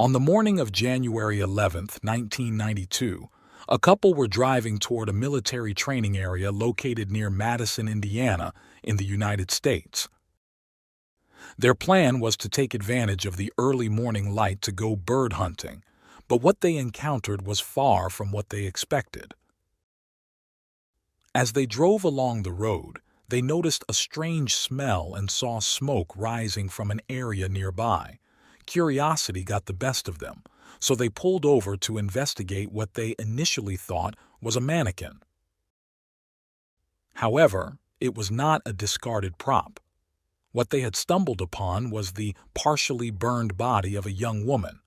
On the morning of January 11, 1992, a couple were driving toward a military training area located near Madison, Indiana, in the United States. Their plan was to take advantage of the early morning light to go bird hunting, but what they encountered was far from what they expected. As they drove along the road, they noticed a strange smell and saw smoke rising from an area nearby. Curiosity got the best of them, so they pulled over to investigate what they initially thought was a mannequin. However, it was not a discarded prop. What they had stumbled upon was the partially burned body of a young woman.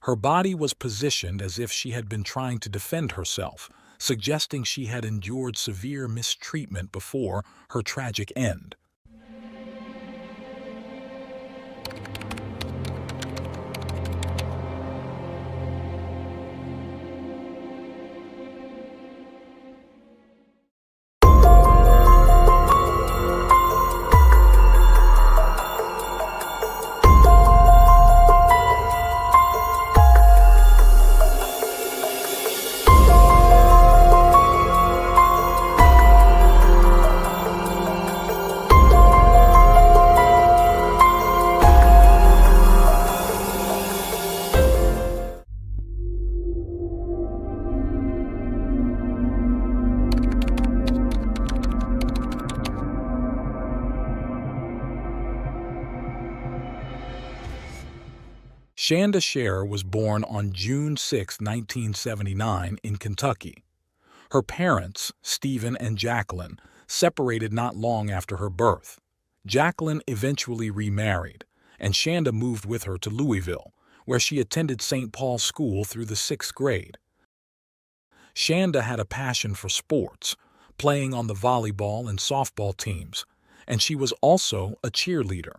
Her body was positioned as if she had been trying to defend herself, suggesting she had endured severe mistreatment before her tragic end. Shanda Sharer was born on June 6, 1979, in Kentucky. Her parents, Stephen and Jacqueline, separated not long after her birth. Jacqueline eventually remarried, and Shanda moved with her to Louisville, where she attended St. Paul's School through the 6th grade. Shanda had a passion for sports, playing on the volleyball and softball teams, and she was also a cheerleader.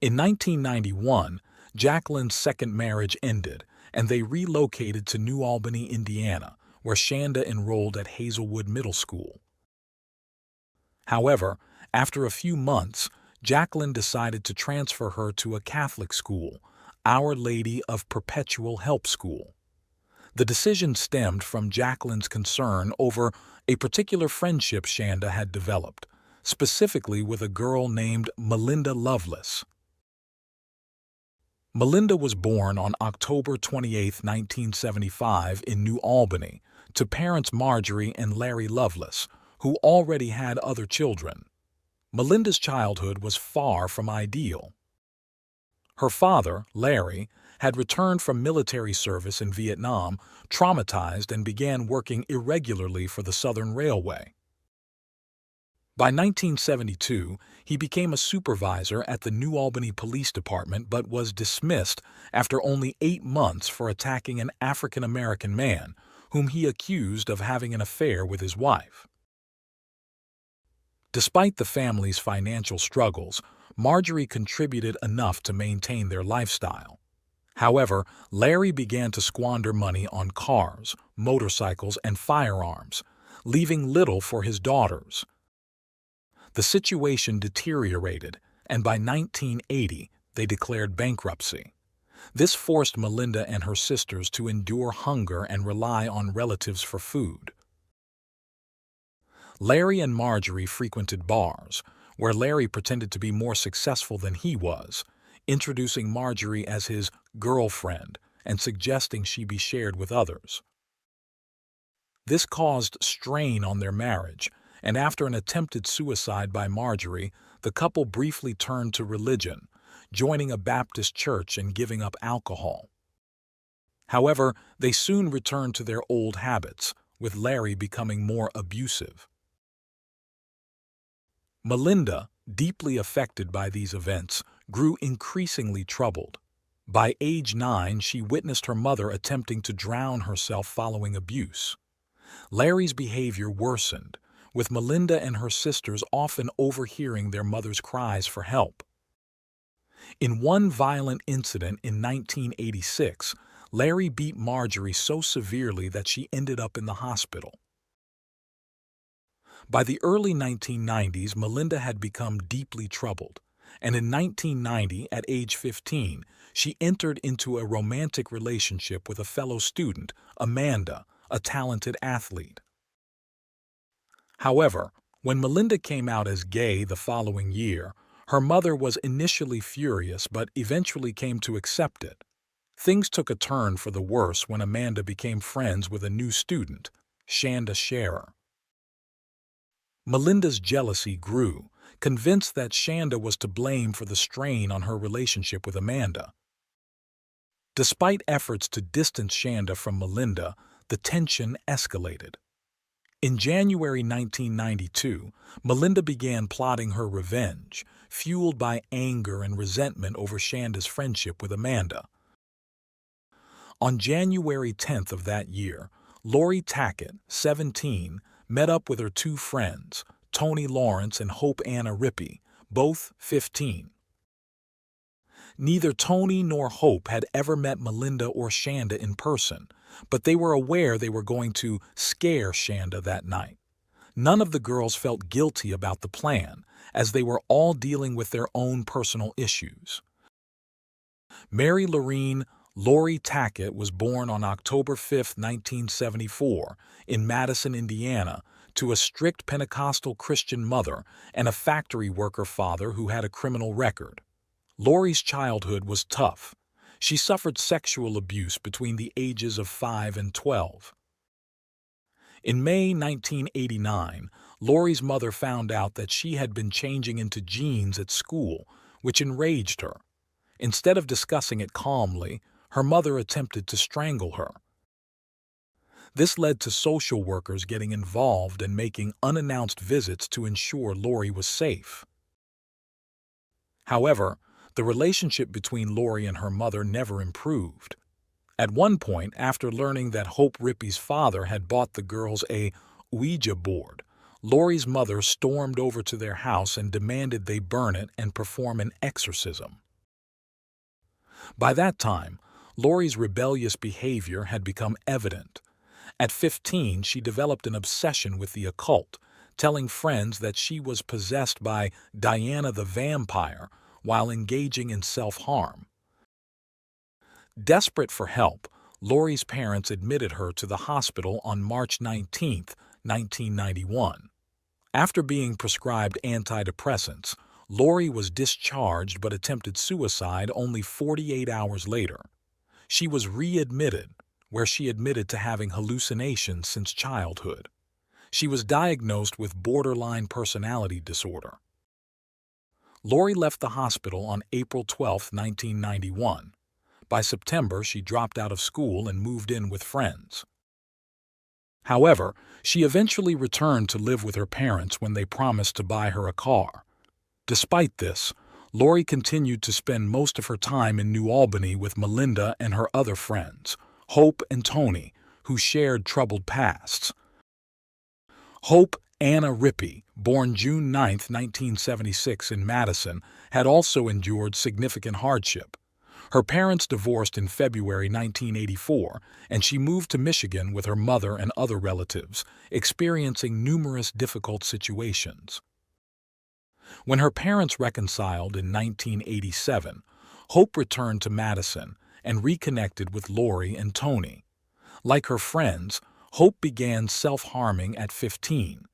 In 1991, Jacqueline's second marriage ended, and they relocated to New Albany, Indiana, where Shanda enrolled at Hazelwood Middle School. However, after a few months, Jacqueline decided to transfer her to a Catholic school, Our Lady of Perpetual Help School. The decision stemmed from Jacqueline's concern over a particular friendship Shanda had developed, specifically with a girl named Melinda Lovelace. Melinda was born on October 28, 1975, in New Albany, to parents Marjorie and Larry Lovelace, who already had other children. Melinda's childhood was far from ideal. Her father, Larry, had returned from military service in Vietnam, traumatized, and began working irregularly for the Southern Railway. By 1972, he became a supervisor at the New Albany Police Department but was dismissed after only 8 months for attacking an African-American man whom he accused of having an affair with his wife. Despite the family's financial struggles, Marjorie contributed enough to maintain their lifestyle. However, Larry began to squander money on cars, motorcycles, and firearms, leaving little for his daughters. The situation deteriorated, and by 1980, they declared bankruptcy. This forced Melinda and her sisters to endure hunger and rely on relatives for food. Larry and Marjorie frequented bars, where Larry pretended to be more successful than he was, introducing Marjorie as his girlfriend and suggesting she be shared with others. This caused strain on their marriage, and after an attempted suicide by Marjorie, the couple briefly turned to religion, joining a Baptist church and giving up alcohol. However, they soon returned to their old habits, with Larry becoming more abusive. Melinda, deeply affected by these events, grew increasingly troubled. By age 9, she witnessed her mother attempting to drown herself following abuse. Larry's behavior worsened, with Melinda and her sisters often overhearing their mother's cries for help. In one violent incident in 1986, Larry beat Marjorie so severely that she ended up in the hospital. By the early 1990s, Melinda had become deeply troubled, and in 1990, at age 15, she entered into a romantic relationship with a fellow student, Amanda, a talented athlete. However, when Melinda came out as gay the following year, her mother was initially furious but eventually came to accept it. Things took a turn for the worse when Amanda became friends with a new student, Shanda Scherer. Melinda's jealousy grew, convinced that Shanda was to blame for the strain on her relationship with Amanda. Despite efforts to distance Shanda from Melinda, the tension escalated. In January 1992, Melinda began plotting her revenge, fueled by anger and resentment over Shanda's friendship with Amanda. On January 10th of that year, Lori Tackett, 17, met up with her two friends, Tony Lawrence and Hope Anna Rippey, both 15. Neither Tony nor Hope had ever met Melinda or Shanda in person, but they were aware they were going to scare Shanda that night. None of the girls felt guilty about the plan, as they were all dealing with their own personal issues. Mary Lorene Lori Tackett was born on October 5, 1974, in Madison, Indiana, to a strict Pentecostal Christian mother and a factory worker father who had a criminal record. Lori's childhood was tough. She suffered sexual abuse between the ages of 5 and 12. In May 1989, Lori's mother found out that she had been changing into jeans at school, which enraged her. Instead of discussing it calmly, her mother attempted to strangle her. This led to social workers getting involved and making unannounced visits to ensure Lori was safe. However, the relationship between Lori and her mother never improved. At one point, after learning that Hope Rippey's father had bought the girls a Ouija board, Lori's mother stormed over to their house and demanded they burn it and perform an exorcism. By that time, Lori's rebellious behavior had become evident. At 15, she developed an obsession with the occult, telling friends that she was possessed by Diana the vampire while engaging in self-harm. Desperate for help, Lori's parents admitted her to the hospital on March 19, 1991. After being prescribed antidepressants, Lori was discharged but attempted suicide only 48 hours later. She was readmitted, where she admitted to having hallucinations since childhood. She was diagnosed with borderline personality disorder. Lori left the hospital on April 12, 1991. By September, she dropped out of school and moved in with friends. However, she eventually returned to live with her parents when they promised to buy her a car. Despite this, Lori continued to spend most of her time in New Albany with Melinda and her other friends, Hope and Tony, who shared troubled pasts. Hope Anna Rippey, born June 9, 1976 in Madison, had also endured significant hardship. Her parents divorced in February 1984, and she moved to Michigan with her mother and other relatives, experiencing numerous difficult situations. When her parents reconciled in 1987, Hope returned to Madison and reconnected with Lori and Tony. Like her friends, Hope began self-harming at 15.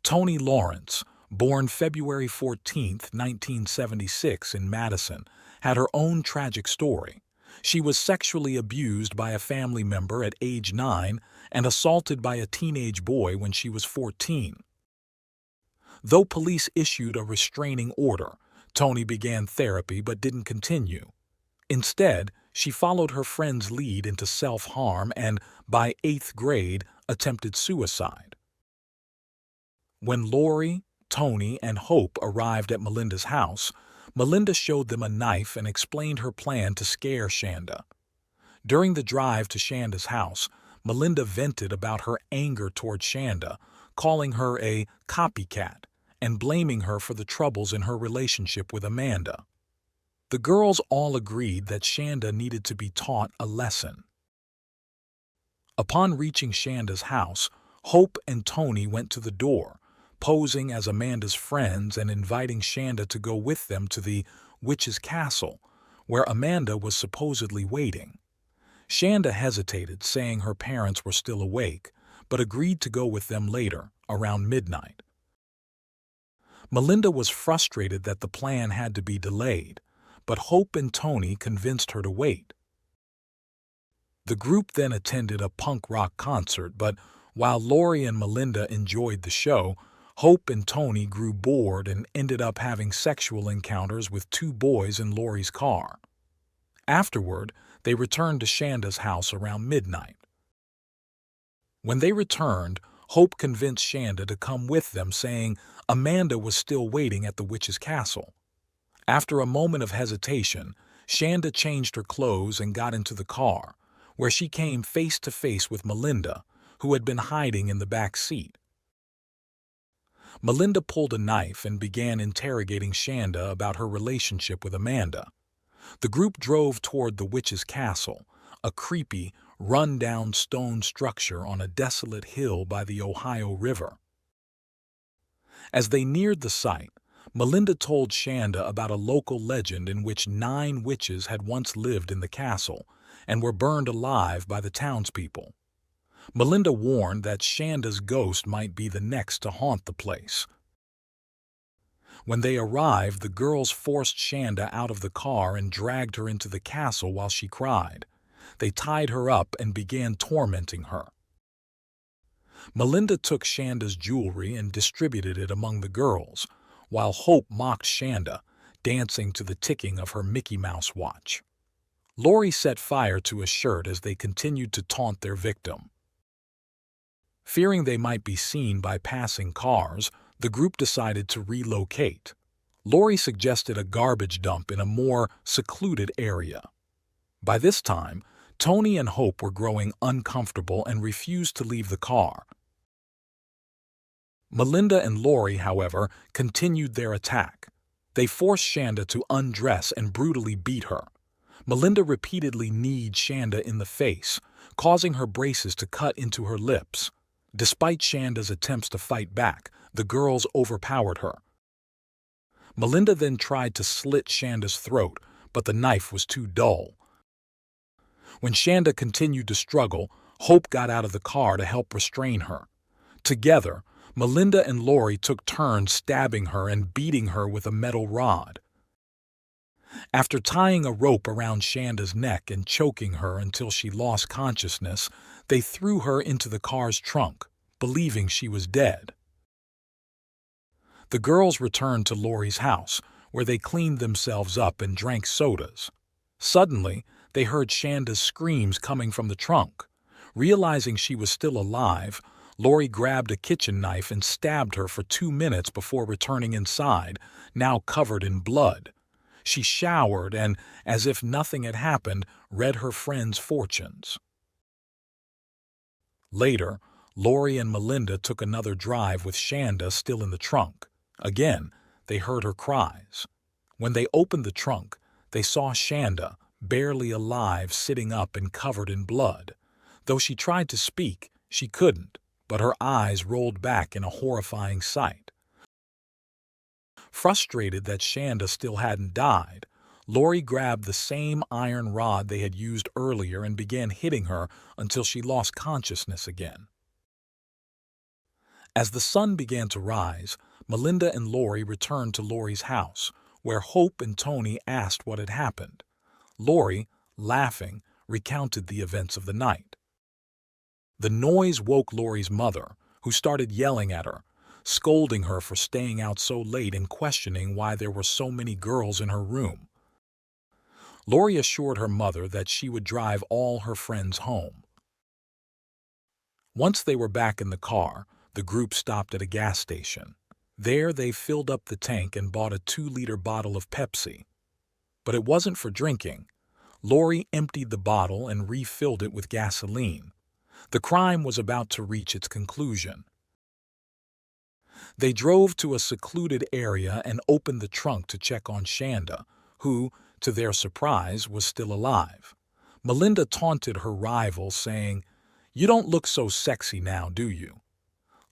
Tony Lawrence, born February 14, 1976 in Madison, had her own tragic story. She was sexually abused by a family member at age 9 and assaulted by a teenage boy when she was 14. Though police issued a restraining order, Tony began therapy but didn't continue. Instead, she followed her friend's lead into self-harm and, by 8th grade, attempted suicide. When Lori, Tony, and Hope arrived at Melinda's house, Melinda showed them a knife and explained her plan to scare Shanda. During the drive to Shanda's house, Melinda vented about her anger toward Shanda, calling her a copycat and blaming her for the troubles in her relationship with Amanda. The girls all agreed that Shanda needed to be taught a lesson. Upon reaching Shanda's house, Hope and Tony went to the door, posing as Amanda's friends and inviting Shanda to go with them to the witch's castle, where Amanda was supposedly waiting. Shanda hesitated, saying her parents were still awake, but agreed to go with them later, around midnight. Melinda was frustrated that the plan had to be delayed, but Hope and Tony convinced her to wait. The group then attended a punk rock concert, but while Lori and Melinda enjoyed the show, Hope and Tony grew bored and ended up having sexual encounters with two boys in Lori's car. Afterward, they returned to Shanda's house around midnight. When they returned, Hope convinced Shanda to come with them, saying Amanda was still waiting at the witch's castle. After a moment of hesitation, Shanda changed her clothes and got into the car, where she came face to face with Melinda, who had been hiding in the back seat. Melinda pulled a knife and began interrogating Shanda about her relationship with Amanda. The group drove toward the witch's castle, a creepy, run-down stone structure on a desolate hill by the Ohio River. As they neared the site, Melinda told Shanda about a local legend in which 9 witches had once lived in the castle and were burned alive by the townspeople. Melinda warned that Shanda's ghost might be the next to haunt the place. When they arrived, the girls forced Shanda out of the car and dragged her into the castle while she cried. They tied her up and began tormenting her. Melinda took Shanda's jewelry and distributed it among the girls, while Hope mocked Shanda, dancing to the ticking of her Mickey Mouse watch. Lori set fire to a shirt as they continued to taunt their victim. Fearing they might be seen by passing cars, the group decided to relocate. Lori suggested a garbage dump in a more secluded area. By this time, Tony and Hope were growing uncomfortable and refused to leave the car. Melinda and Lori, however, continued their attack. They forced Shanda to undress and brutally beat her. Melinda repeatedly kneed Shanda in the face, causing her braces to cut into her lips. Despite Shanda's attempts to fight back, the girls overpowered her. Melinda then tried to slit Shanda's throat, but the knife was too dull. When Shanda continued to struggle, Hope got out of the car to help restrain her. Together, Melinda and Lori took turns stabbing her and beating her with a metal rod. After tying a rope around Shanda's neck and choking her until she lost consciousness, they threw her into the car's trunk, believing she was dead. The girls returned to Lori's house, where they cleaned themselves up and drank sodas. Suddenly, they heard Shanda's screams coming from the trunk. Realizing she was still alive, Lori grabbed a kitchen knife and stabbed her for 2 minutes before returning inside, now covered in blood. She showered and, as if nothing had happened, read her friends' fortunes. Later, Lori and Melinda took another drive with Shanda still in the trunk. Again, they heard her cries. When they opened the trunk, they saw Shanda, barely alive, sitting up and covered in blood. Though she tried to speak, she couldn't, but her eyes rolled back in a horrifying sight. Frustrated that Shanda still hadn't died, Lori grabbed the same iron rod they had used earlier and began hitting her until she lost consciousness again. As the sun began to rise, Melinda and Lori returned to Lori's house, where Hope and Tony asked what had happened. Lori, laughing, recounted the events of the night. The noise woke Lori's mother, who started yelling at her, scolding her for staying out so late and questioning why there were so many girls in her room. Lori assured her mother that she would drive all her friends home. Once they were back in the car, the group stopped at a gas station. There they filled up the tank and bought a 2-liter bottle of Pepsi. But it wasn't for drinking. Lori emptied the bottle and refilled it with gasoline. The crime was about to reach its conclusion. They drove to a secluded area and opened the trunk to check on Shanda, who, to their surprise, was still alive. Melinda taunted her rival, saying, "You don't look so sexy now, do you?"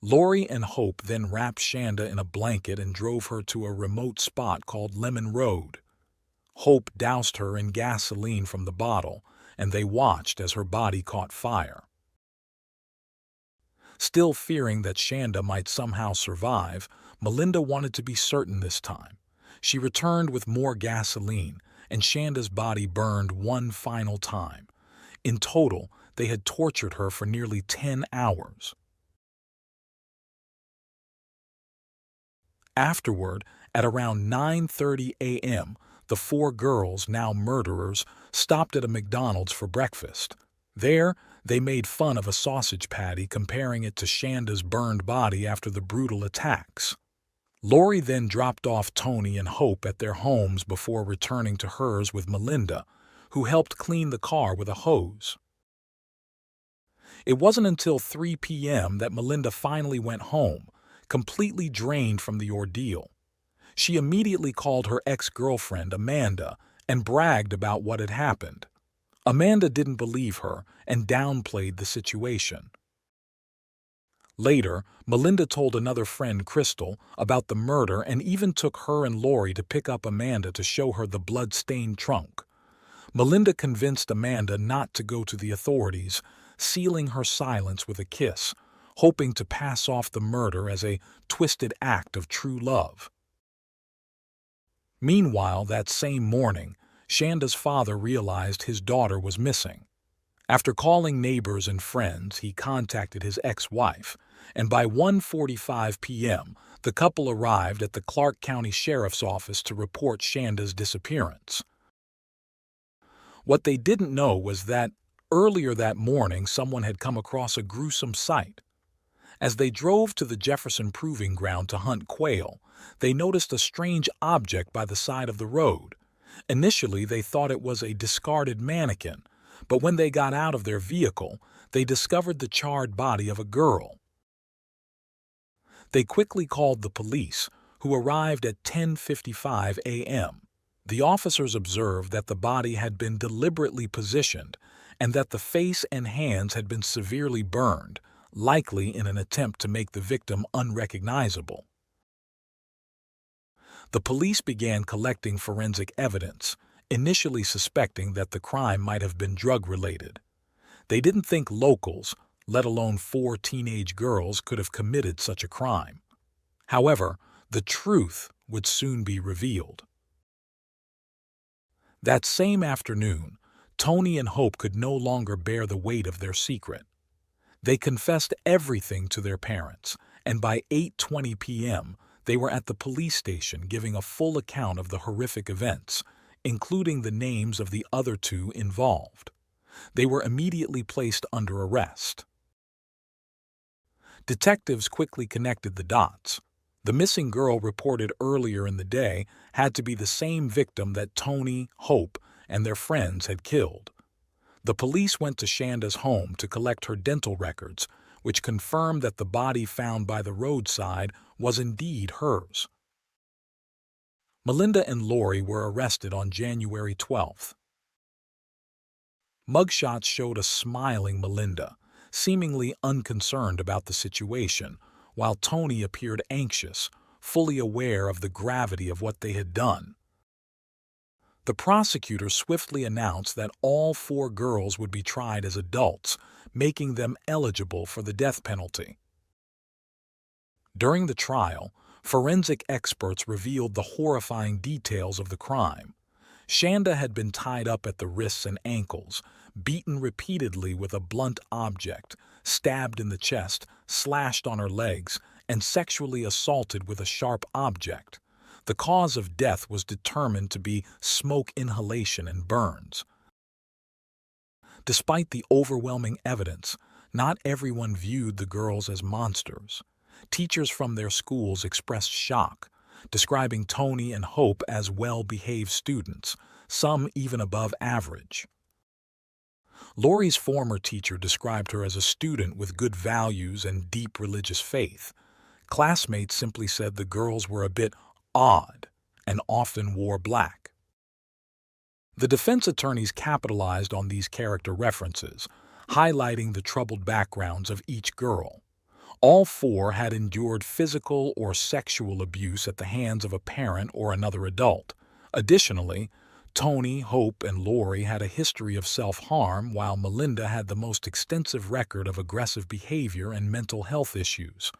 Lori and Hope then wrapped Shanda in a blanket and drove her to a remote spot called Lemon Road. Hope doused her in gasoline from the bottle, and they watched as her body caught fire. Still fearing that Shanda might somehow survive, Melinda wanted to be certain this time. She returned with more gasoline, and Shanda's body burned one final time. In total, they had tortured her for nearly 10 hours. Afterward, at around 9:30 a.m., the four girls, now murderers, stopped at a McDonald's for breakfast. There, they made fun of a sausage patty, comparing it to Shanda's burned body after the brutal attacks. Lori then dropped off Tony and Hope at their homes before returning to hers with Melinda, who helped clean the car with a hose. It wasn't until 3 p.m. that Melinda finally went home, completely drained from the ordeal. She immediately called her ex-girlfriend, Amanda, and bragged about what had happened. Amanda didn't believe her and downplayed the situation. Later, Melinda told another friend, Crystal, about the murder and even took her and Lori to pick up Amanda to show her the blood-stained trunk. Melinda convinced Amanda not to go to the authorities, sealing her silence with a kiss, hoping to pass off the murder as a twisted act of true love. Meanwhile, that same morning, Shanda's father realized his daughter was missing. After calling neighbors and friends, he contacted his ex-wife, and by 1:45 p.m., the couple arrived at the Clark County Sheriff's Office to report Shanda's disappearance. What they didn't know was that earlier that morning someone had come across a gruesome sight. As they drove to the Jefferson Proving Ground to hunt quail, they noticed a strange object by the side of the road. Initially, they thought it was a discarded mannequin, but when they got out of their vehicle, they discovered the charred body of a girl. They quickly called the police, who arrived at 10:55 a.m. The officers observed that the body had been deliberately positioned and that the face and hands had been severely burned, likely in an attempt to make the victim unrecognizable. The police began collecting forensic evidence, initially suspecting that the crime might have been drug-related. They didn't think locals, let alone 4 teenage girls, could have committed such a crime. However, the truth would soon be revealed. That same afternoon, Tony and Hope could no longer bear the weight of their secret. They confessed everything to their parents, and by 8:20 p.m., they were at the police station giving a full account of the horrific events, including the names of the other 2 involved. They were immediately placed under arrest. Detectives quickly connected the dots. The missing girl reported earlier in the day had to be the same victim that Tony, Hope, and their friends had killed. The police went to Shanda's home to collect her dental records, which confirmed that the body found by the roadside was indeed hers. Melinda and Lori were arrested on January 12th. Mugshots showed a smiling Melinda, seemingly unconcerned about the situation, while Tony appeared anxious, fully aware of the gravity of what they had done. The prosecutor swiftly announced that all 4 girls would be tried as adults, making them eligible for the death penalty. During the trial, forensic experts revealed the horrifying details of the crime. Shanda had been tied up at the wrists and ankles, beaten repeatedly with a blunt object, stabbed in the chest, slashed on her legs, and sexually assaulted with a sharp object. The cause of death was determined to be smoke inhalation and burns. Despite the overwhelming evidence, not everyone viewed the girls as monsters. Teachers from their schools expressed shock, describing Tony and Hope as well-behaved students, some even above average. Lori's former teacher described her as a student with good values and deep religious faith. Classmates simply said the girls were a bit odd and often wore black. The defense attorneys capitalized on these character references, highlighting the troubled backgrounds of each girl. All four had endured physical or sexual abuse at the hands of a parent or another adult. Additionally, Tony, Hope, and Lori had a history of self-harm, while Melinda had the most extensive record of aggressive behavior and mental health issues.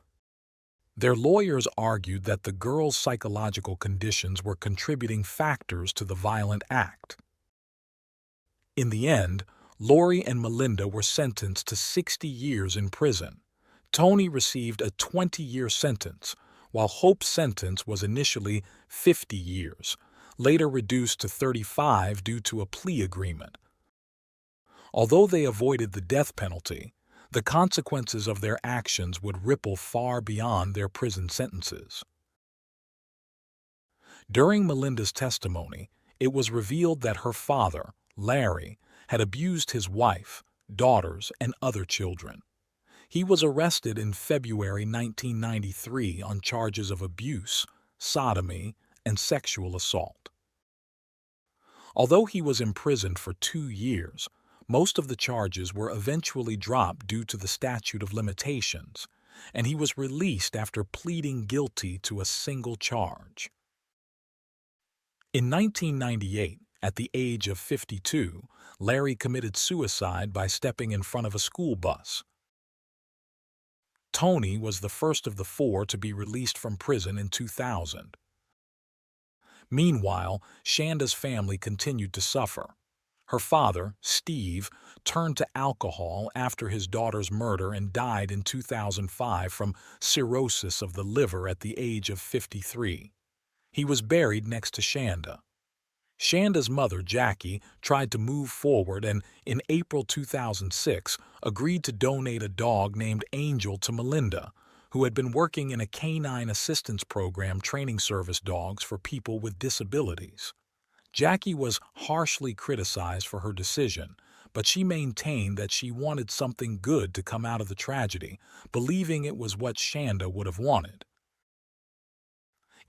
Their lawyers argued that the girls' psychological conditions were contributing factors to the violent act. In the end, Lori and Melinda were sentenced to 60 years in prison. Tony received a 20-year sentence, while Hope's sentence was initially 50 years, later reduced to 35 due to a plea agreement. Although they avoided the death penalty, the consequences of their actions would ripple far beyond their prison sentences. During Melinda's testimony, it was revealed that her father, Larry, had abused his wife, daughters, and other children. He was arrested in February 1993 on charges of abuse, sodomy, and sexual assault. Although he was imprisoned for 2 years, most of the charges were eventually dropped due to the statute of limitations, and he was released after pleading guilty to a single charge. In 1998, at the age of 52, Larry committed suicide by stepping in front of a school bus. Tony was the first of the four to be released from prison in 2000. Meanwhile, Shanda's family continued to suffer. Her father, Steve, turned to alcohol after his daughter's murder and died in 2005 from cirrhosis of the liver at the age of 53. He was buried next to Shanda. Shanda's mother, Jackie, tried to move forward and, in April 2006, agreed to donate a dog named Angel to Melinda, who had been working in a canine assistance program training service dogs for people with disabilities. Jackie was harshly criticized for her decision, but she maintained that she wanted something good to come out of the tragedy, believing it was what Shanda would have wanted.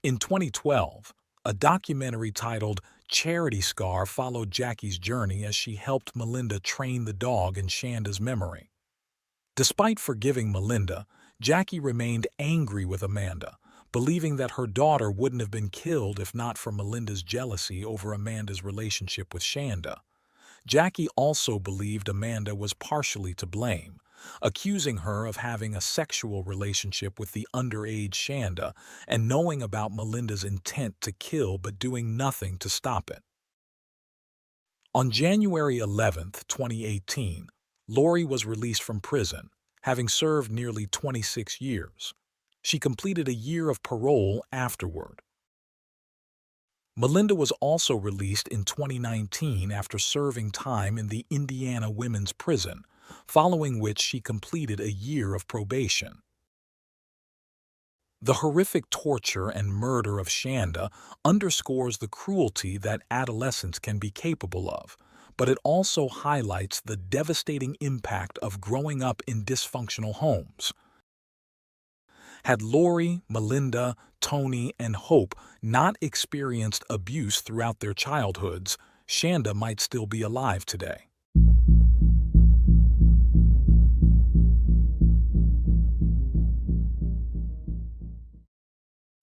In 2012, a documentary titled Charity Scar followed Jackie's journey as she helped Melinda train the dog in Shanda's memory. Despite forgiving Melinda, Jackie remained angry with Amanda, believing that her daughter wouldn't have been killed if not for Melinda's jealousy over Amanda's relationship with Shanda. Jackie also believed Amanda was partially to blame, accusing her of having a sexual relationship with the underage Shanda and knowing about Melinda's intent to kill but doing nothing to stop it. On January 11, 2018, Lori was released from prison, having served nearly 26 years. She completed a year of parole afterward. Melinda was also released in 2019 after serving time in the Indiana Women's Prison, following which she completed a year of probation. The horrific torture and murder of Shanda underscores the cruelty that adolescents can be capable of, but it also highlights the devastating impact of growing up in dysfunctional homes. Had Lori, Melinda, Tony, and Hope not experienced abuse throughout their childhoods, Shanda might still be alive today.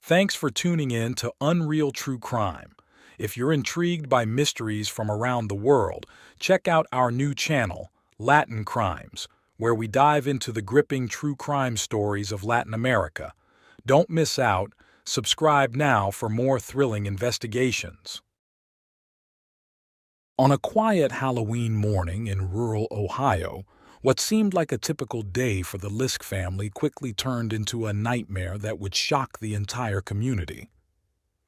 Thanks for tuning in to Unreal True Crime. If you're intrigued by mysteries from around the world, check out our new channel, Latin Crimes, where we dive into the gripping true crime stories of Latin America. Don't miss out. Subscribe now for more thrilling investigations. On a quiet Halloween morning in rural Ohio, what seemed like a typical day for the Lisk family quickly turned into a nightmare that would shock the entire community.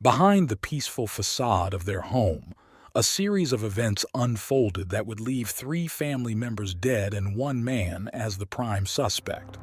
Behind the peaceful facade of their home, a series of events unfolded that would leave 3 family members dead and 1 man as the prime suspect.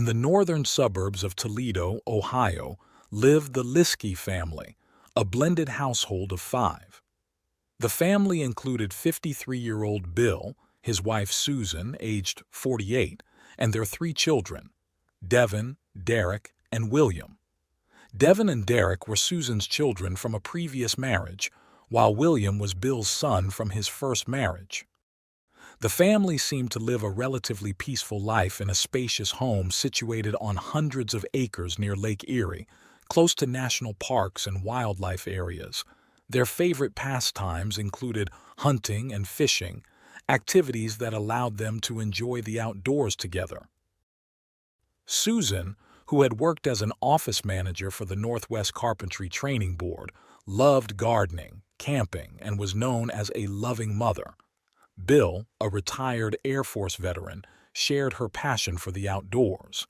In the northern suburbs of Toledo, Ohio, lived the Liskey family, a blended household of 5. The family included 53-year-old Bill, his wife Susan, aged 48, and their 3 children, Devin, Derek, and William. Devin and Derek were Susan's children from a previous marriage, while William was Bill's son from his first marriage. The family seemed to live a relatively peaceful life in a spacious home situated on hundreds of acres near Lake Erie, close to national parks and wildlife areas. Their favorite pastimes included hunting and fishing, activities that allowed them to enjoy the outdoors together. Susan, who had worked as an office manager for the Northwest Carpentry Training Board, loved gardening, camping, and was known as a loving mother. Bill, a retired Air Force veteran, shared her passion for the outdoors.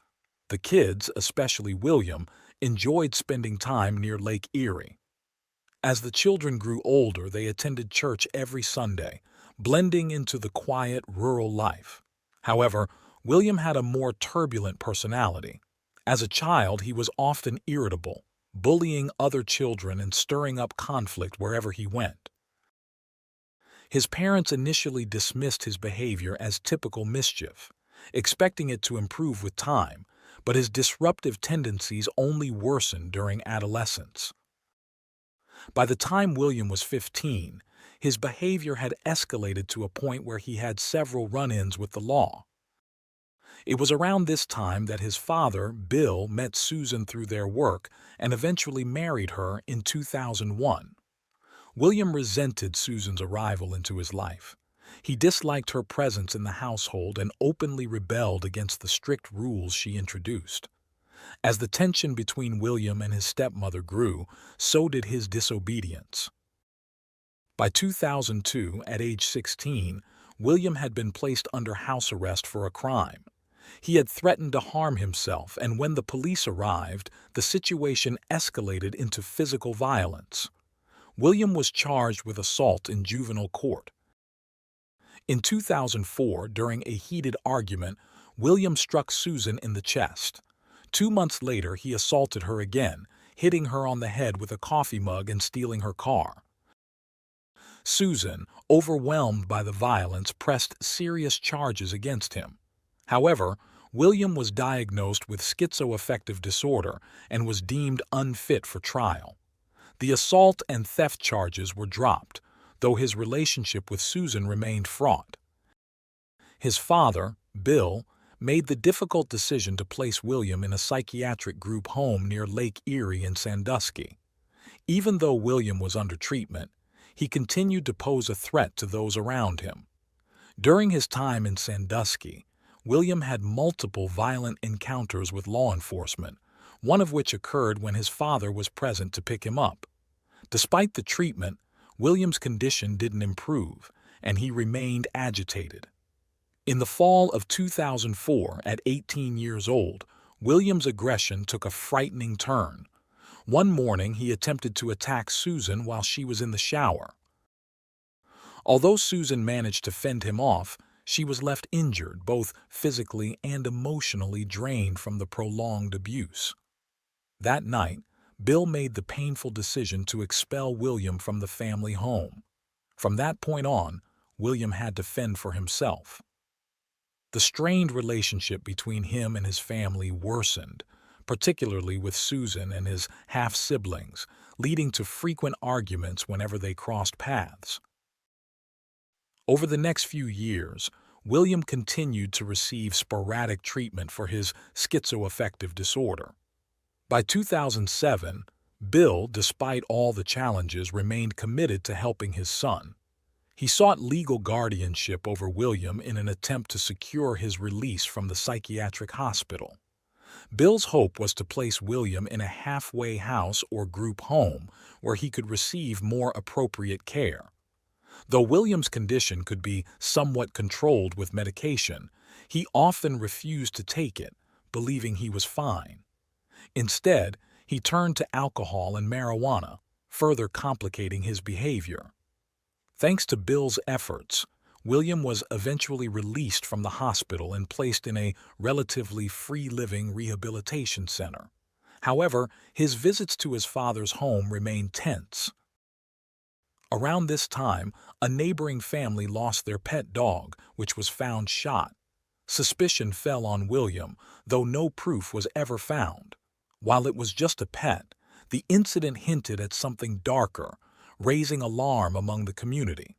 The kids, especially William, enjoyed spending time near Lake Erie. As the children grew older, they attended church every Sunday, blending into the quiet rural life. However, William had a more turbulent personality. As a child, he was often irritable, bullying other children and stirring up conflict wherever he went. His parents initially dismissed his behavior as typical mischief, expecting it to improve with time, but his disruptive tendencies only worsened during adolescence. By the time William was 15, his behavior had escalated to a point where he had several run-ins with the law. It was around this time that his father, Bill, met Susan through their work and eventually married her in 2001. William resented Susan's arrival into his life. He disliked her presence in the household and openly rebelled against the strict rules she introduced. As the tension between William and his stepmother grew, so did his disobedience. By 2002, at age 16, William had been placed under house arrest for a crime. He had threatened to harm himself, and when the police arrived, the situation escalated into physical violence. William was charged with assault in juvenile court. In 2004, during a heated argument, William struck Susan in the chest. 2 months later, he assaulted her again, hitting her on the head with a coffee mug and stealing her car. Susan, overwhelmed by the violence, pressed serious charges against him. However, William was diagnosed with schizoaffective disorder and was deemed unfit for trial. The assault and theft charges were dropped, though his relationship with Susan remained fraught. His father, Bill, made the difficult decision to place William in a psychiatric group home near Lake Erie in Sandusky. Even though William was under treatment, he continued to pose a threat to those around him. During his time in Sandusky, William had multiple violent encounters with law enforcement, one of which occurred when his father was present to pick him up. Despite the treatment, William's condition didn't improve, and he remained agitated. In the fall of 2004, at 18 years old, William's aggression took a frightening turn. One morning, he attempted to attack Susan while she was in the shower. Although Susan managed to fend him off, she was left injured, both physically and emotionally drained from the prolonged abuse. That night, Bill made the painful decision to expel William from the family home. From that point on, William had to fend for himself. The strained relationship between him and his family worsened, particularly with Susan and his half-siblings, leading to frequent arguments whenever they crossed paths. Over the next few years, William continued to receive sporadic treatment for his schizoaffective disorder. By 2007, Bill, despite all the challenges, remained committed to helping his son. He sought legal guardianship over William in an attempt to secure his release from the psychiatric hospital. Bill's hope was to place William in a halfway house or group home where he could receive more appropriate care. Though William's condition could be somewhat controlled with medication, he often refused to take it, believing he was fine. Instead, he turned to alcohol and marijuana, further complicating his behavior. Thanks to Bill's efforts, William was eventually released from the hospital and placed in a relatively free-living rehabilitation center. However, his visits to his father's home remained tense. Around this time, a neighboring family lost their pet dog, which was found shot. Suspicion fell on William, though no proof was ever found. While it was just a pet, the incident hinted at something darker, raising alarm among the community.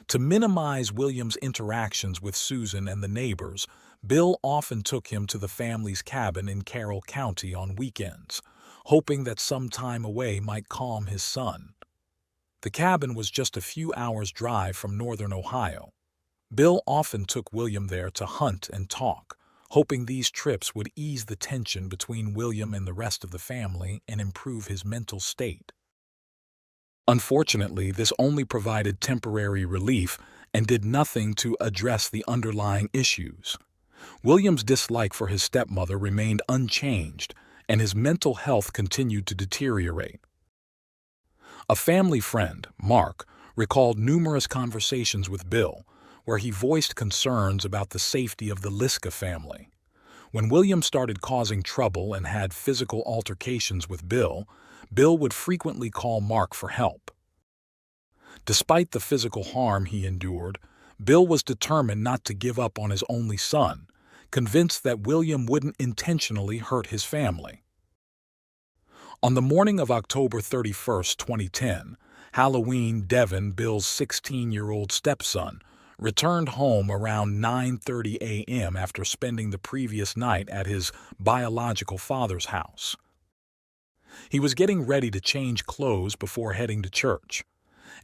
To minimize William's interactions with Susan and the neighbors, Bill often took him to the family's cabin in Carroll County on weekends, hoping that some time away might calm his son. The cabin was just a few hours' drive from northern Ohio. Bill often took William there to hunt and talk, hoping these trips would ease the tension between William and the rest of the family and improve his mental state. Unfortunately, this only provided temporary relief and did nothing to address the underlying issues. William's dislike for his stepmother remained unchanged, and his mental health continued to deteriorate. A family friend, Mark, recalled numerous conversations with Bill, where he voiced concerns about the safety of the Liska family. When William started causing trouble and had physical altercations with Bill, Bill would frequently call Mark for help. Despite the physical harm he endured, Bill was determined not to give up on his only son, convinced that William wouldn't intentionally hurt his family. On the morning of October 31, 2010, Halloween, Devin, Bill's 16-year-old stepson, returned home around 9:30 a.m. after spending the previous night at his biological father's house. He was getting ready to change clothes before heading to church.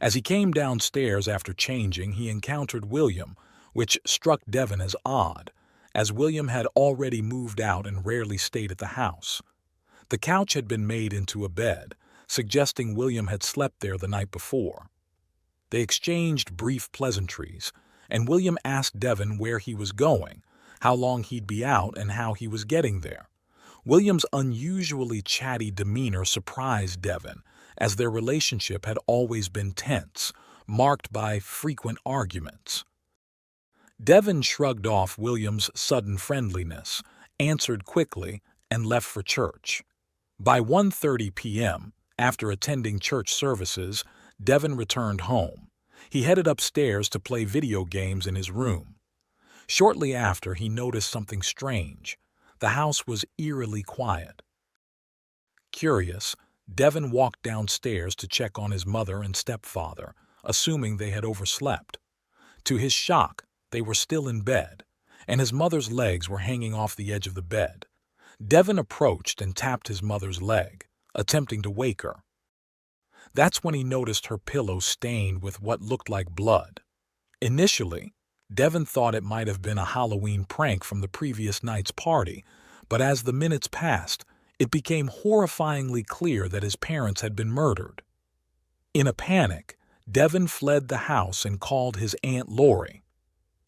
As he came downstairs after changing, he encountered William, which struck Devin as odd, as William had already moved out and rarely stayed at the house. The couch had been made into a bed, suggesting William had slept there the night before. They exchanged brief pleasantries, and William asked Devin where he was going, how long he'd be out, and how he was getting there. William's unusually chatty demeanor surprised Devin, as their relationship had always been tense, marked by frequent arguments. Devin shrugged off William's sudden friendliness, answered quickly, and left for church. By 1:30 p.m., after attending church services, Devin returned home. He headed upstairs to play video games in his room. Shortly after, he noticed something strange. The house was eerily quiet. Curious, Devin walked downstairs to check on his mother and stepfather, assuming they had overslept. To his shock, they were still in bed, and his mother's legs were hanging off the edge of the bed. Devin approached and tapped his mother's leg, attempting to wake her. That's when he noticed her pillow stained with what looked like blood. Initially, Devin thought it might have been a Halloween prank from the previous night's party, but as the minutes passed, it became horrifyingly clear that his parents had been murdered. In a panic, Devin fled the house and called his Aunt Lori.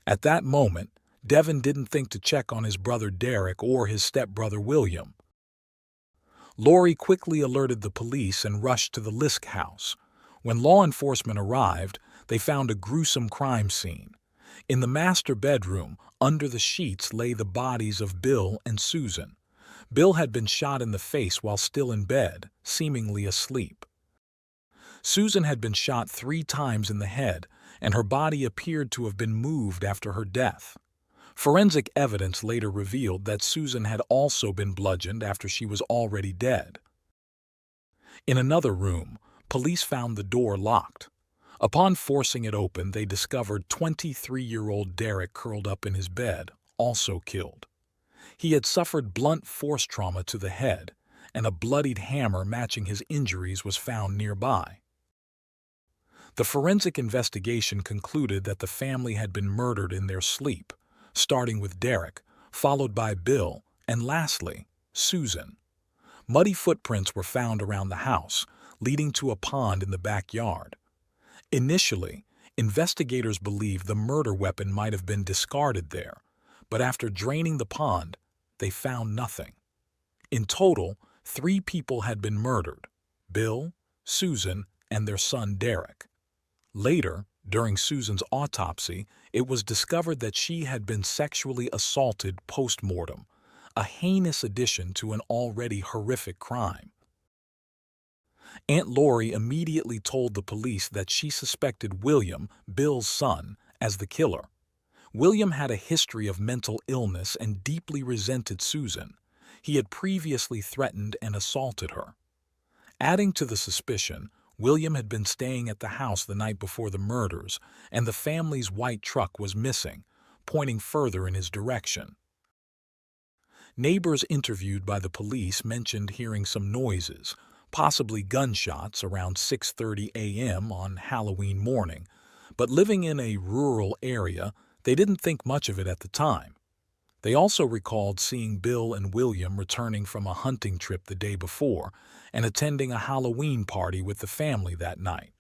At that moment, Devin didn't think to check on his brother Derek or his stepbrother William. Lori quickly alerted the police and rushed to the Lisk house. When law enforcement arrived, they found a gruesome crime scene. In the master bedroom, under the sheets, lay the bodies of Bill and Susan. Bill had been shot in the face while still in bed, seemingly asleep. Susan had been shot 3 times in the head, and her body appeared to have been moved after her death. Forensic evidence later revealed that Susan had also been bludgeoned after she was already dead. In another room, police found the door locked. Upon forcing it open, they discovered 23-year-old Derek curled up in his bed, also killed. He had suffered blunt force trauma to the head, and a bloodied hammer matching his injuries was found nearby. The forensic investigation concluded that the family had been murdered in their sleep, starting with Derek, followed by Bill, and lastly, Susan. Muddy footprints were found around the house, leading to a pond in the backyard. Initially, investigators believed the murder weapon might have been discarded there, but after draining the pond, they found nothing. In total, 3 people had been murdered: Bill, Susan, and their son Derek. Later, During Susan's autopsy, it was discovered that she had been sexually assaulted post-mortem, a heinous addition to an already horrific crime. Aunt Lori immediately told the police that she suspected William, Bill's son, as the killer. William had a history of mental illness and deeply resented Susan. He had previously threatened and assaulted her. Adding to the suspicion, William had been staying at the house the night before the murders, and the family's white truck was missing, pointing further in his direction. Neighbors interviewed by the police mentioned hearing some noises, possibly gunshots, around 6:30 a.m. on Halloween morning, but living in a rural area, they didn't think much of it at the time. They also recalled seeing Bill and William returning from a hunting trip the day before and attending a Halloween party with the family that night.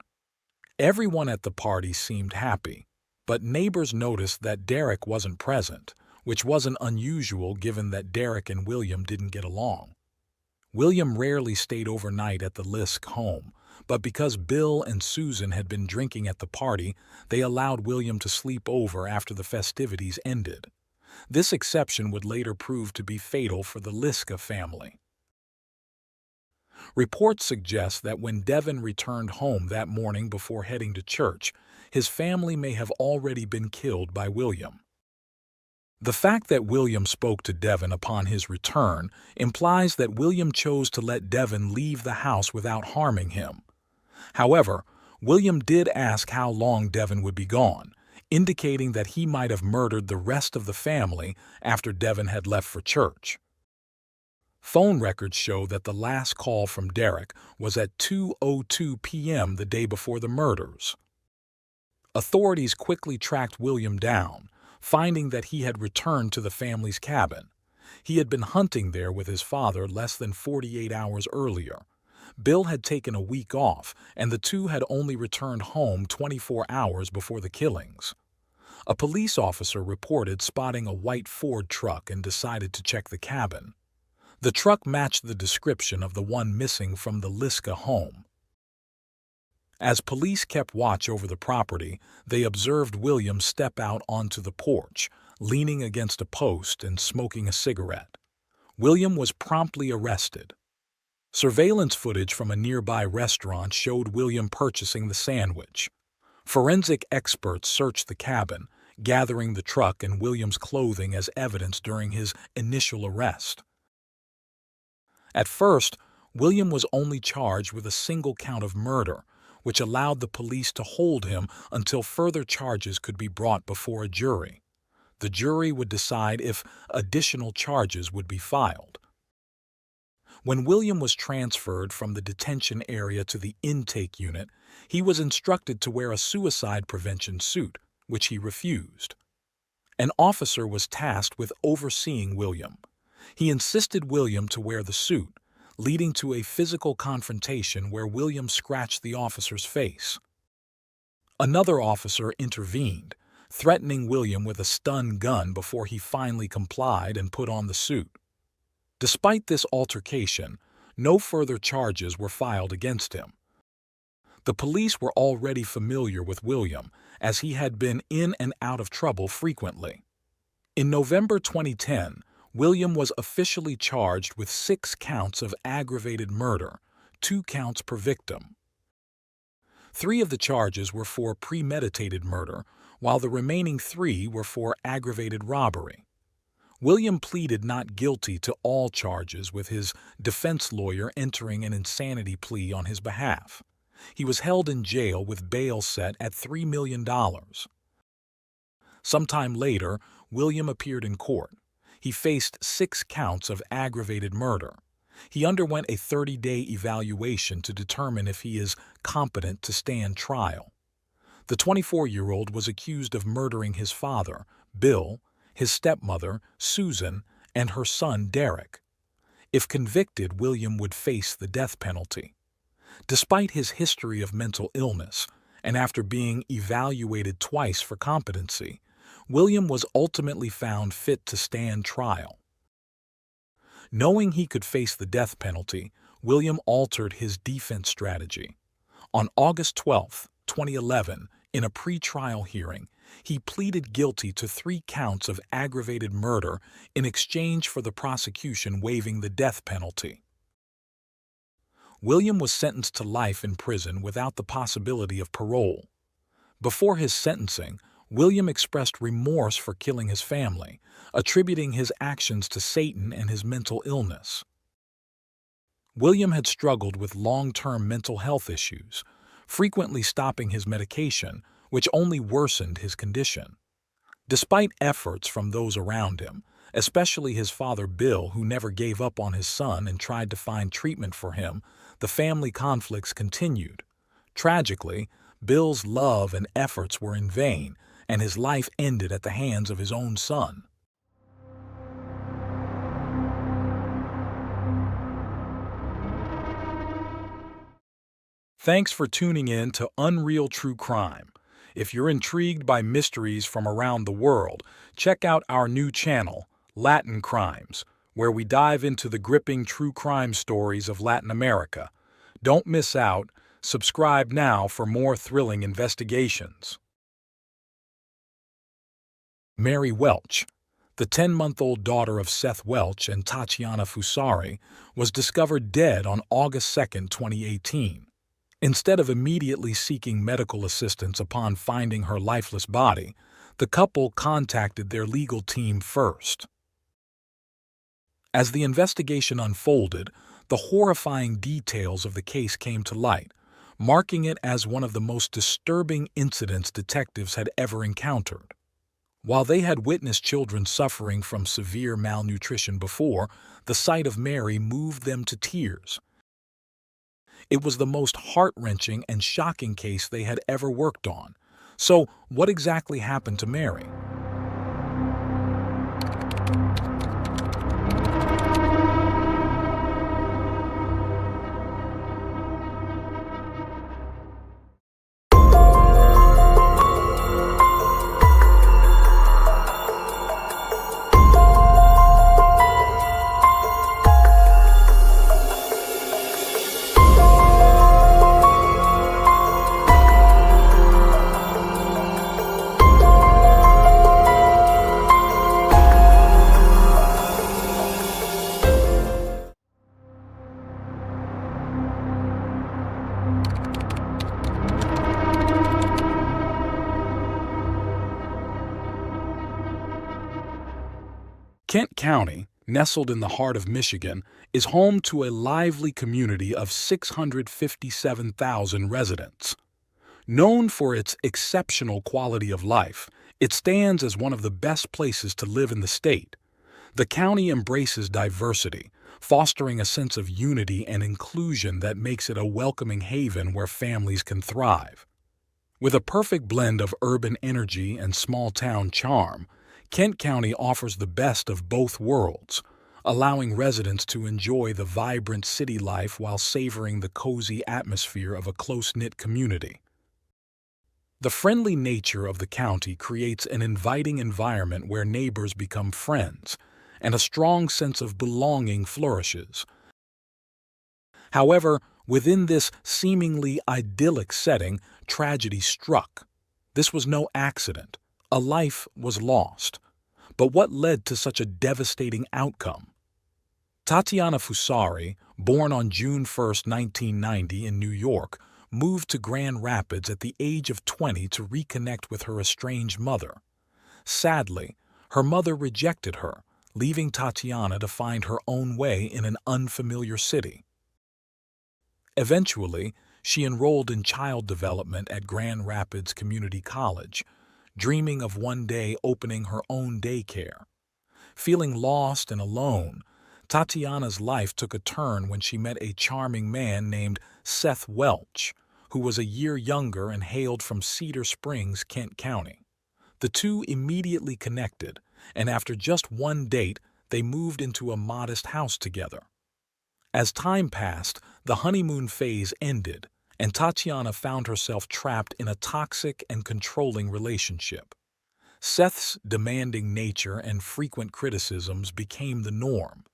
Everyone at the party seemed happy, but neighbors noticed that Derek wasn't present, which wasn't unusual given that Derek and William didn't get along. William rarely stayed overnight at the Lisk home, but because Bill and Susan had been drinking at the party, they allowed William to sleep over after the festivities ended. This exception would later prove to be fatal for the Liska family. Reports suggest that when Devin returned home that morning before heading to church, his family may have already been killed by William. The fact that William spoke to Devin upon his return implies that William chose to let Devin leave the house without harming him. However, William did ask how long Devin would be gone, indicating that he might have murdered the rest of the family after Devin had left for church. Phone records show that the last call from Derek was at 2:02 p.m. the day before the murders. Authorities quickly tracked William down, finding that he had returned to the family's cabin. He had been hunting there with his father less than 48 hours earlier. Bill had taken a week off, and the two had only returned home 24 hours before the killings. A police officer reported spotting a white Ford truck and decided to check the cabin. The truck matched the description of the one missing from the Liska home. As police kept watch over the property, they observed William step out onto the porch, leaning against a post and smoking a cigarette. William was promptly arrested. Surveillance footage from a nearby restaurant showed William purchasing the sandwich. Forensic experts searched the cabin, gathering the truck and William's clothing as evidence during his initial arrest. At first, William was only charged with a single count of murder, which allowed the police to hold him until further charges could be brought before a jury. The jury would decide if additional charges would be filed. When William was transferred from the detention area to the intake unit, he was instructed to wear a suicide prevention suit, which he refused. An officer was tasked with overseeing William. He insisted William to wear the suit, leading to a physical confrontation where William scratched the officer's face. Another officer intervened, threatening William with a stun gun before he finally complied and put on the suit. Despite this altercation, no further charges were filed against him. The police were already familiar with William, as he had been in and out of trouble frequently. In November 2010, William was officially charged with 6 counts of aggravated murder, 2 counts per victim. 3 of the charges were for premeditated murder, while the remaining 3 were for aggravated robbery. William pleaded not guilty to all charges, with his defense lawyer entering an insanity plea on his behalf. He was held in jail with bail set at $3 million. Sometime later, William appeared in court. He faced 6 counts of aggravated murder. He underwent a 30-day evaluation to determine if he is competent to stand trial. The 24-year-old was accused of murdering his father, Bill, his stepmother, Susan, and her son, Derek. If convicted, William would face the death penalty. Despite his history of mental illness, and after being evaluated twice for competency, William was ultimately found fit to stand trial. Knowing he could face the death penalty, William altered his defense strategy. On August 12, 2011, In a pre-trial hearing, he pleaded guilty to 3 counts of aggravated murder in exchange for the prosecution waiving the death penalty. William was sentenced to life in prison without the possibility of parole. Before his sentencing, William expressed remorse for killing his family, attributing his actions to Satan and his mental illness. William had struggled with long-term mental health issues, frequently stopping his medication, which only worsened his condition. Despite efforts from those around him, especially his father Bill, who never gave up on his son and tried to find treatment for him, the family conflicts continued. Tragically, Bill's love and efforts were in vain, and his life ended at the hands of his own son. Thanks for tuning in to Unreal True Crime. If you're intrigued by mysteries from around the world, check out our new channel, Latin Crimes, where we dive into the gripping true crime stories of Latin America. Don't miss out. Subscribe now for more thrilling investigations. Mary Welch, the 10-month-old daughter of Seth Welch and Tatiana Fusari, was discovered dead on August 2, 2018. Instead of immediately seeking medical assistance upon finding her lifeless body, the couple contacted their legal team first. As the investigation unfolded, the horrifying details of the case came to light, marking it as one of the most disturbing incidents detectives had ever encountered. While they had witnessed children suffering from severe malnutrition before, the sight of Mary moved them to tears. It was the most heart-wrenching and shocking case they had ever worked on. So, what exactly happened to Mary? Kent County, nestled in the heart of Michigan, is home to a lively community of 657,000 residents. Known for its exceptional quality of life, it stands as one of the best places to live in the state. The county embraces diversity, fostering a sense of unity and inclusion that makes it a welcoming haven where families can thrive. With a perfect blend of urban energy and small-town charm, Kent County offers the best of both worlds, allowing residents to enjoy the vibrant city life while savoring the cozy atmosphere of a close-knit community. The friendly nature of the county creates an inviting environment where neighbors become friends, and a strong sense of belonging flourishes. However, within this seemingly idyllic setting, tragedy struck. This was no accident. A life was lost. But what led to such a devastating outcome? Tatiana Fusari, born on June 1, 1990 in New York, moved to Grand Rapids at the age of 20 to reconnect with her estranged mother. Sadly, her mother rejected her, leaving Tatiana to find her own way in an unfamiliar city. Eventually, she enrolled in child development at Grand Rapids Community College, dreaming of one day opening her own daycare. Feeling lost and alone, Tatiana's life took a turn when she met a charming man named Seth Welch, who was a year younger and hailed from Cedar Springs, Kent County. The two immediately connected, and after just one date, they moved into a modest house together. As time passed, the honeymoon phase ended, and Tatiana found herself trapped in a toxic and controlling relationship. Seth's demanding nature and frequent criticisms became the norm.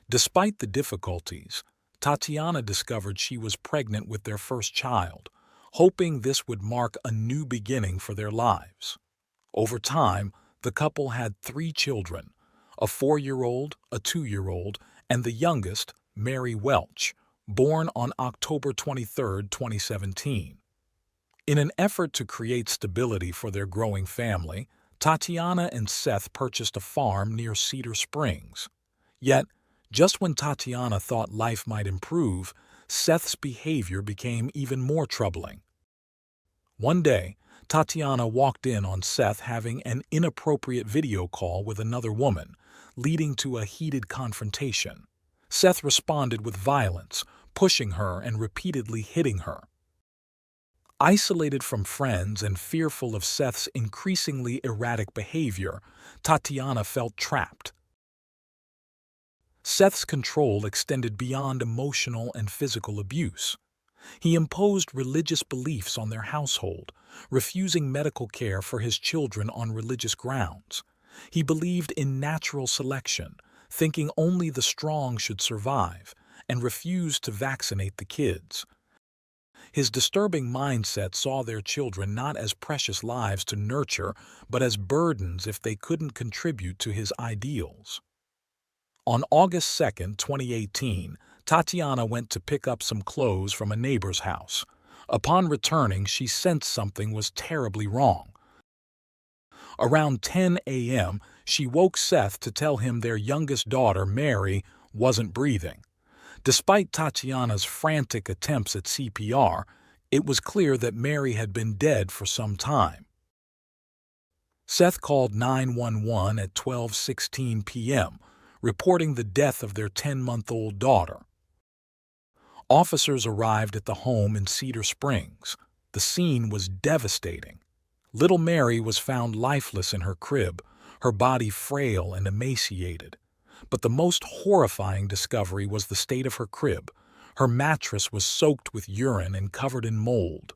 Despite the difficulties, Tatiana discovered she was pregnant with their first child, hoping this would mark a new beginning for their lives. Over time, the couple had 3 children, a 4-year-old, a 2-year-old, and the youngest, Mary Welch, born on October 23, 2017. In an effort to create stability for their growing family, Tatiana and Seth purchased a farm near Cedar Springs. Yet, just when Tatiana thought life might improve, Seth's behavior became even more troubling. One day, Tatiana walked in on Seth having an inappropriate video call with another woman, leading to a heated confrontation. Seth responded with violence, pushing her and repeatedly hitting her. Isolated from friends and fearful of Seth's increasingly erratic behavior, Tatiana felt trapped. Seth's control extended beyond emotional and physical abuse. He imposed religious beliefs on their household, refusing medical care for his children on religious grounds. He believed in natural selection, thinking only the strong should survive, and refused to vaccinate the kids. His disturbing mindset saw their children not as precious lives to nurture, but as burdens if they couldn't contribute to his ideals. On August 2, 2018, Tatiana went to pick up some clothes from a neighbor's house. Upon returning, she sensed something was terribly wrong. Around 10 a.m., she woke Seth to tell him their youngest daughter, Mary, wasn't breathing. Despite Tatiana's frantic attempts at CPR, it was clear that Mary had been dead for some time. Seth called 911 at 12:16 p.m., reporting the death of their 10-month-old daughter. Officers arrived at the home in Cedar Springs. The scene was devastating. Little Mary was found lifeless in her crib, her body frail and emaciated. But the most horrifying discovery was the state of her crib. Her mattress was soaked with urine and covered in mold.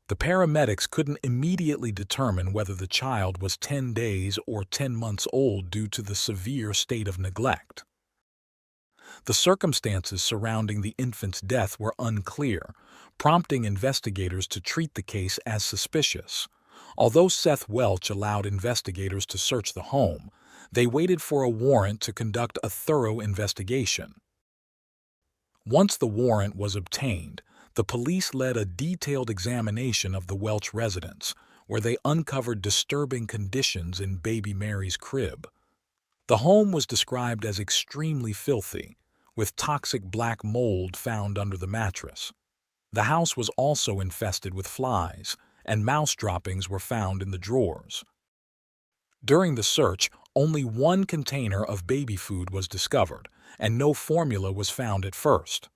The paramedics couldn't immediately determine whether the child was 10 days or 10 months old due to the severe state of neglect. The circumstances surrounding the infant's death were unclear, prompting investigators to treat the case as suspicious. Although Seth Welch allowed investigators to search the home, they waited for a warrant to conduct a thorough investigation. Once the warrant was obtained, the police led a detailed examination of the Welch residence, where they uncovered disturbing conditions in baby Mary's crib. The home was described as extremely filthy, with toxic black mold found under the mattress. The house was also infested with flies, and mouse droppings were found in the drawers. During the search, only 1 container of baby food was discovered, and no formula was found at first.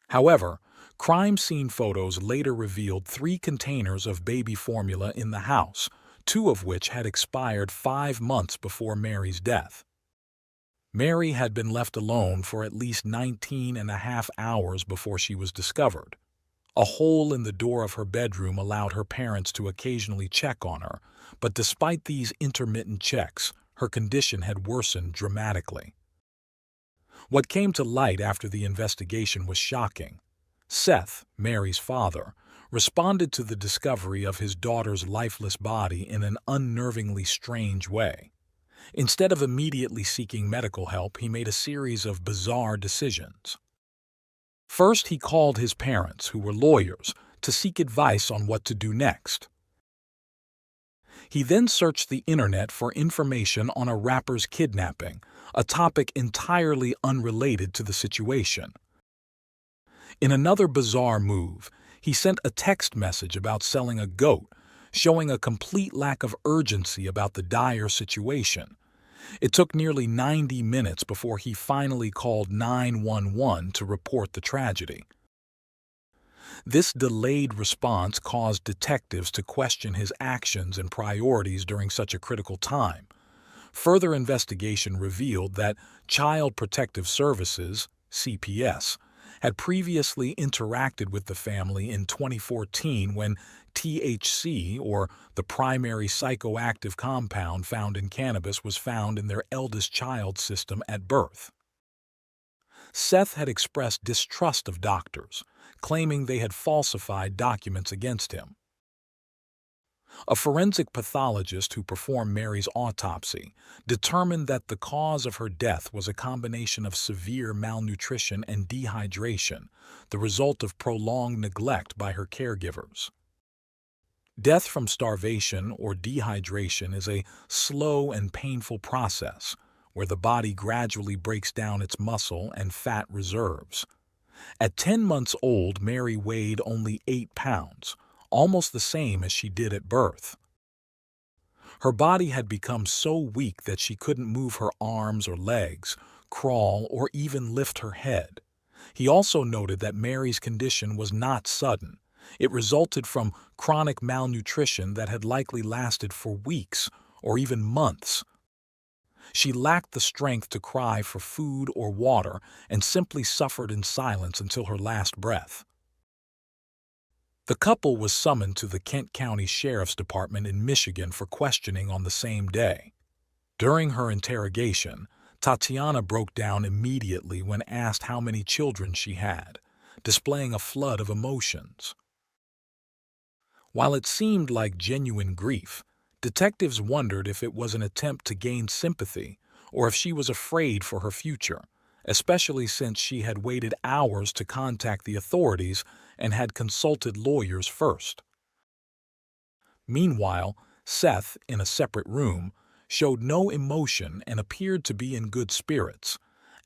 However, crime scene photos later revealed 3 containers of baby formula in the house, 2 of which had expired 5 months before Mary's death. Mary had been left alone for at least 19.5 hours before she was discovered. A hole in the door of her bedroom allowed her parents to occasionally check on her, but despite these intermittent checks, her condition had worsened dramatically. What came to light after the investigation was shocking. Seth, Mary's father, responded to the discovery of his daughter's lifeless body in an unnervingly strange way. Instead of immediately seeking medical help, he made a series of bizarre decisions. First, he called his parents, who were lawyers, to seek advice on what to do next. He then searched the internet for information on a rapper's kidnapping, a topic entirely unrelated to the situation. In another bizarre move, he sent a text message about selling a goat, showing a complete lack of urgency about the dire situation. It took nearly 90 minutes before he finally called 911 to report the tragedy. This delayed response caused detectives to question his actions and priorities during such a critical time. Further investigation revealed that Child Protective Services, CPS, had previously interacted with the family in 2014 when THC, or the primary psychoactive compound found in cannabis, was found in their eldest child's system at birth. Seth had expressed distrust of doctors, claiming they had falsified documents against him. A forensic pathologist who performed Mary's autopsy determined that the cause of her death was a combination of severe malnutrition and dehydration, the result of prolonged neglect by her caregivers. Death from starvation or dehydration is a slow and painful process where the body gradually breaks down its muscle and fat reserves. At 10 months old, Mary weighed only 8 pounds, almost the same as she did at birth. Her body had become so weak that she couldn't move her arms or legs, crawl, or even lift her head. He also noted that Mary's condition was not sudden. It resulted from chronic malnutrition that had likely lasted for weeks or even months. She lacked the strength to cry for food or water and simply suffered in silence until her last breath. The couple was summoned to the Kent County Sheriff's Department in Michigan for questioning on the same day. During her interrogation, Tatiana broke down immediately when asked how many children she had, displaying a flood of emotions. While it seemed like genuine grief, detectives wondered if it was an attempt to gain sympathy or if she was afraid for her future, especially since she had waited hours to contact the authorities and had consulted lawyers first. Meanwhile, Seth, in a separate room, showed no emotion and appeared to be in good spirits,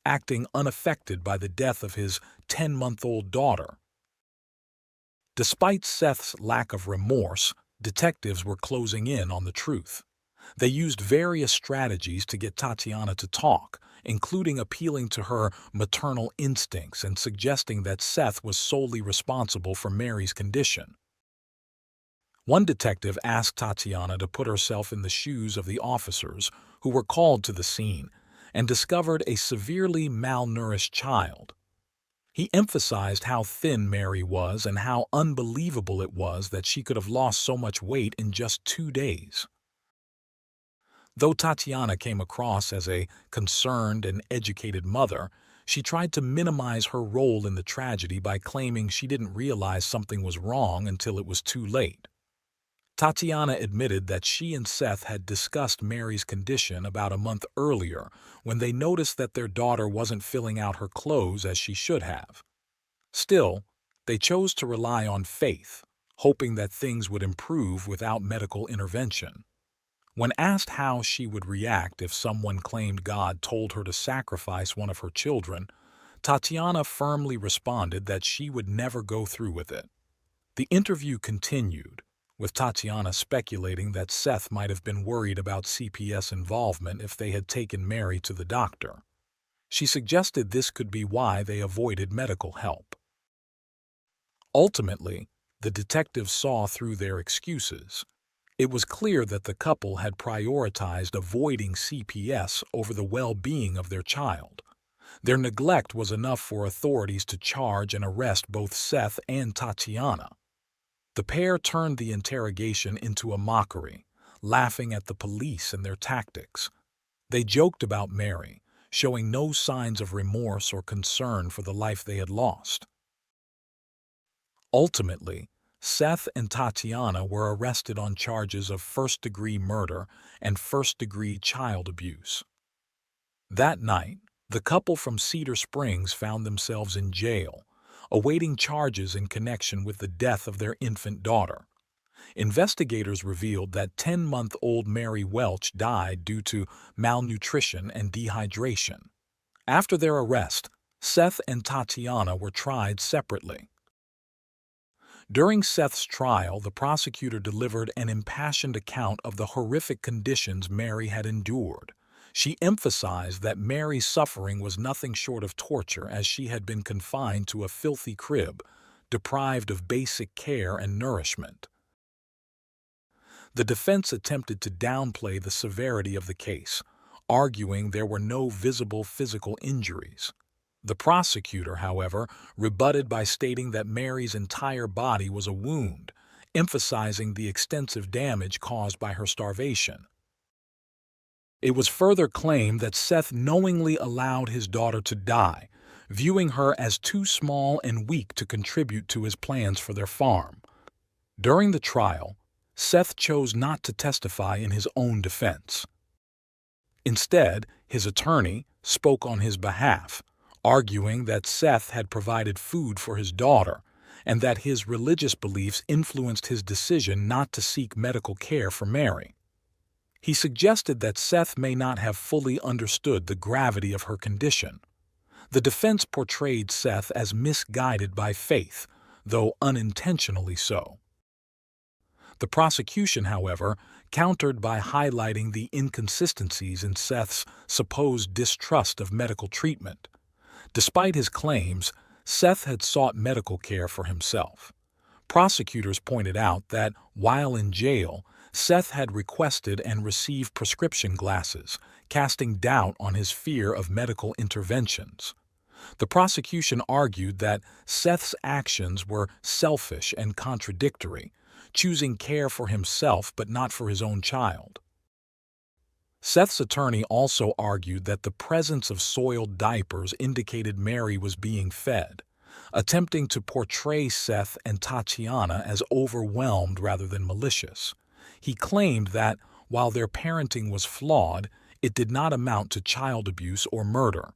acting unaffected by the death of his 10-month-old daughter. Despite Seth's lack of remorse, detectives were closing in on the truth. They used various strategies to get Tatiana to talk, including appealing to her maternal instincts and suggesting that Seth was solely responsible for Mary's condition. One detective asked Tatiana to put herself in the shoes of the officers who were called to the scene and discovered a severely malnourished child. He emphasized how thin Mary was and how unbelievable it was that she could have lost so much weight in just 2 days. Though Tatiana came across as a concerned and educated mother, she tried to minimize her role in the tragedy by claiming she didn't realize something was wrong until it was too late. Tatiana admitted that she and Seth had discussed Mary's condition about a month earlier when they noticed that their daughter wasn't filling out her clothes as she should have. Still, they chose to rely on faith, hoping that things would improve without medical intervention. When asked how she would react if someone claimed God told her to sacrifice one of her children, Tatiana firmly responded that she would never go through with it. The interview continued, with Tatiana speculating that Seth might have been worried about CPS involvement if they had taken Mary to the doctor. She suggested this could be why they avoided medical help. Ultimately, the detectives saw through their excuses. It was clear that the couple had prioritized avoiding CPS over the well-being of their child. Their neglect was enough for authorities to charge and arrest both Seth and Tatiana. The pair turned the interrogation into a mockery, laughing at the police and their tactics. They joked about Mary, showing no signs of remorse or concern for the life they had lost. Ultimately, Seth and Tatiana were arrested on charges of first-degree murder and first-degree child abuse. That night, the couple from Cedar Springs found themselves in jail, awaiting charges in connection with the death of their infant daughter. Investigators revealed that 10-month-old Mary Welch died due to malnutrition and dehydration. After their arrest, Seth and Tatiana were tried separately. During Seth's trial, the prosecutor delivered an impassioned account of the horrific conditions Mary had endured. She emphasized that Mary's suffering was nothing short of torture, as she had been confined to a filthy crib, deprived of basic care and nourishment. The defense attempted to downplay the severity of the case, arguing there were no visible physical injuries. The prosecutor, however, rebutted by stating that Mary's entire body was a wound, emphasizing the extensive damage caused by her starvation. It was further claimed that Seth knowingly allowed his daughter to die, viewing her as too small and weak to contribute to his plans for their farm. During the trial, Seth chose not to testify in his own defense. Instead, his attorney spoke on his behalf, arguing that Seth had provided food for his daughter and that his religious beliefs influenced his decision not to seek medical care for Mary. He suggested that Seth may not have fully understood the gravity of her condition. The defense portrayed Seth as misguided by faith, though unintentionally so. The prosecution, however, countered by highlighting the inconsistencies in Seth's supposed distrust of medical treatment. Despite his claims, Seth had sought medical care for himself. Prosecutors pointed out that, while in jail, Seth had requested and received prescription glasses, casting doubt on his fear of medical interventions. The prosecution argued that Seth's actions were selfish and contradictory, choosing care for himself but not for his own child. Seth's attorney also argued that the presence of soiled diapers indicated Mary was being fed, attempting to portray Seth and Tatiana as overwhelmed rather than malicious. He claimed that, while their parenting was flawed, it did not amount to child abuse or murder.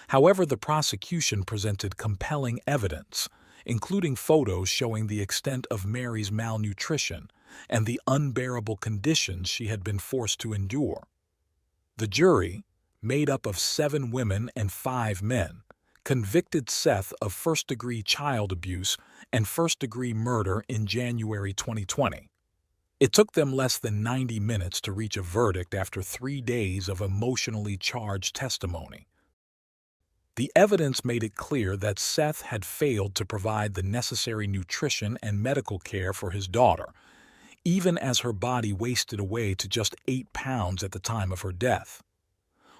However, the prosecution presented compelling evidence, including photos showing the extent of Mary's malnutrition and the unbearable conditions she had been forced to endure. The jury, made up of 7 women and 5 men, convicted Seth of first-degree child abuse and first-degree murder in January 2020. It took them less than 90 minutes to reach a verdict after 3 days of emotionally charged testimony. The evidence made it clear that Seth had failed to provide the necessary nutrition and medical care for his daughter, even as her body wasted away to just 8 pounds at the time of her death.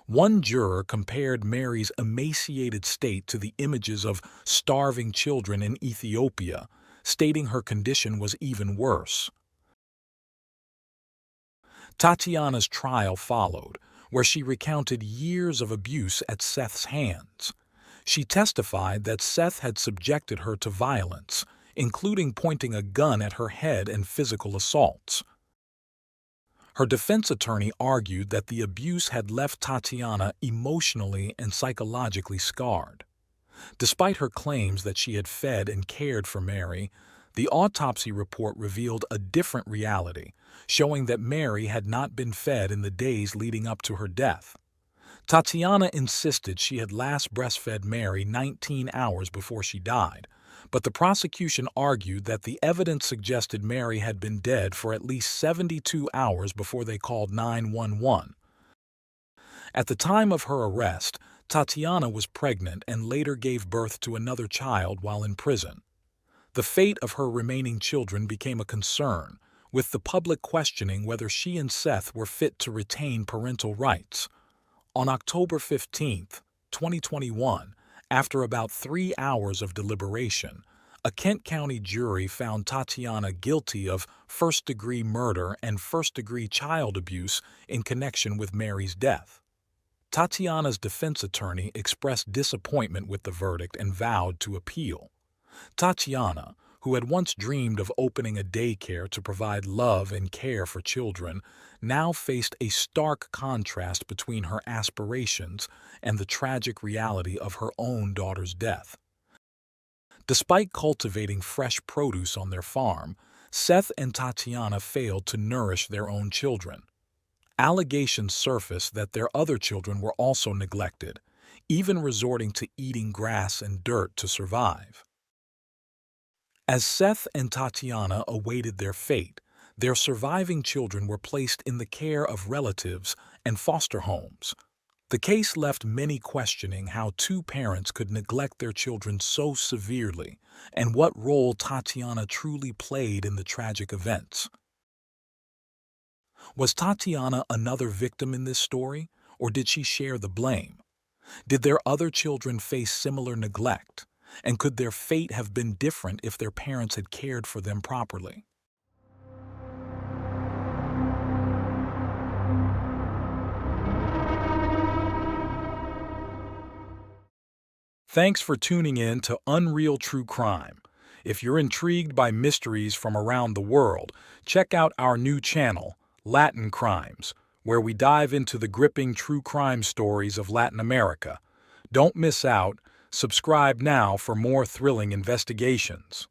One juror compared Mary's emaciated state to the images of starving children in Ethiopia, stating her condition was even worse. Tatiana's trial followed, where she recounted years of abuse at Seth's hands. She testified that Seth had subjected her to violence, including pointing a gun at her head and physical assaults. Her defense attorney argued that the abuse had left Tatiana emotionally and psychologically scarred. Despite her claims that she had fed and cared for Mary, the autopsy report revealed a different reality, showing that Mary had not been fed in the days leading up to her death. Tatiana insisted she had last breastfed Mary 19 hours before she died, but the prosecution argued that the evidence suggested Mary had been dead for at least 72 hours before they called 911. At the time of her arrest, Tatiana was pregnant and later gave birth to another child while in prison. The fate of her remaining children became a concern, with the public questioning whether she and Seth were fit to retain parental rights. On October 15, 2021, after about 3 hours of deliberation, a Kent County jury found Tatiana guilty of first-degree murder and first-degree child abuse in connection with Mary's death. Tatiana's defense attorney expressed disappointment with the verdict and vowed to appeal. Tatiana, who had once dreamed of opening a daycare to provide love and care for children, now faced a stark contrast between her aspirations and the tragic reality of her own daughter's death. Despite cultivating fresh produce on their farm, Seth and Tatiana failed to nourish their own children. Allegations surfaced that their other children were also neglected, even resorting to eating grass and dirt to survive. As Seth and Tatiana awaited their fate, their surviving children were placed in the care of relatives and foster homes. The case left many questioning how 2 parents could neglect their children so severely and what role Tatiana truly played in the tragic events. Was Tatiana another victim in this story, or did she share the blame? Did their other children face similar neglect? And could their fate have been different if their parents had cared for them properly? Thanks for tuning in to Unreal True Crime. If you're intrigued by mysteries from around the world, check out our new channel, Latin Crimes, where we dive into the gripping true crime stories of Latin America. Don't miss out. Subscribe now for more thrilling investigations.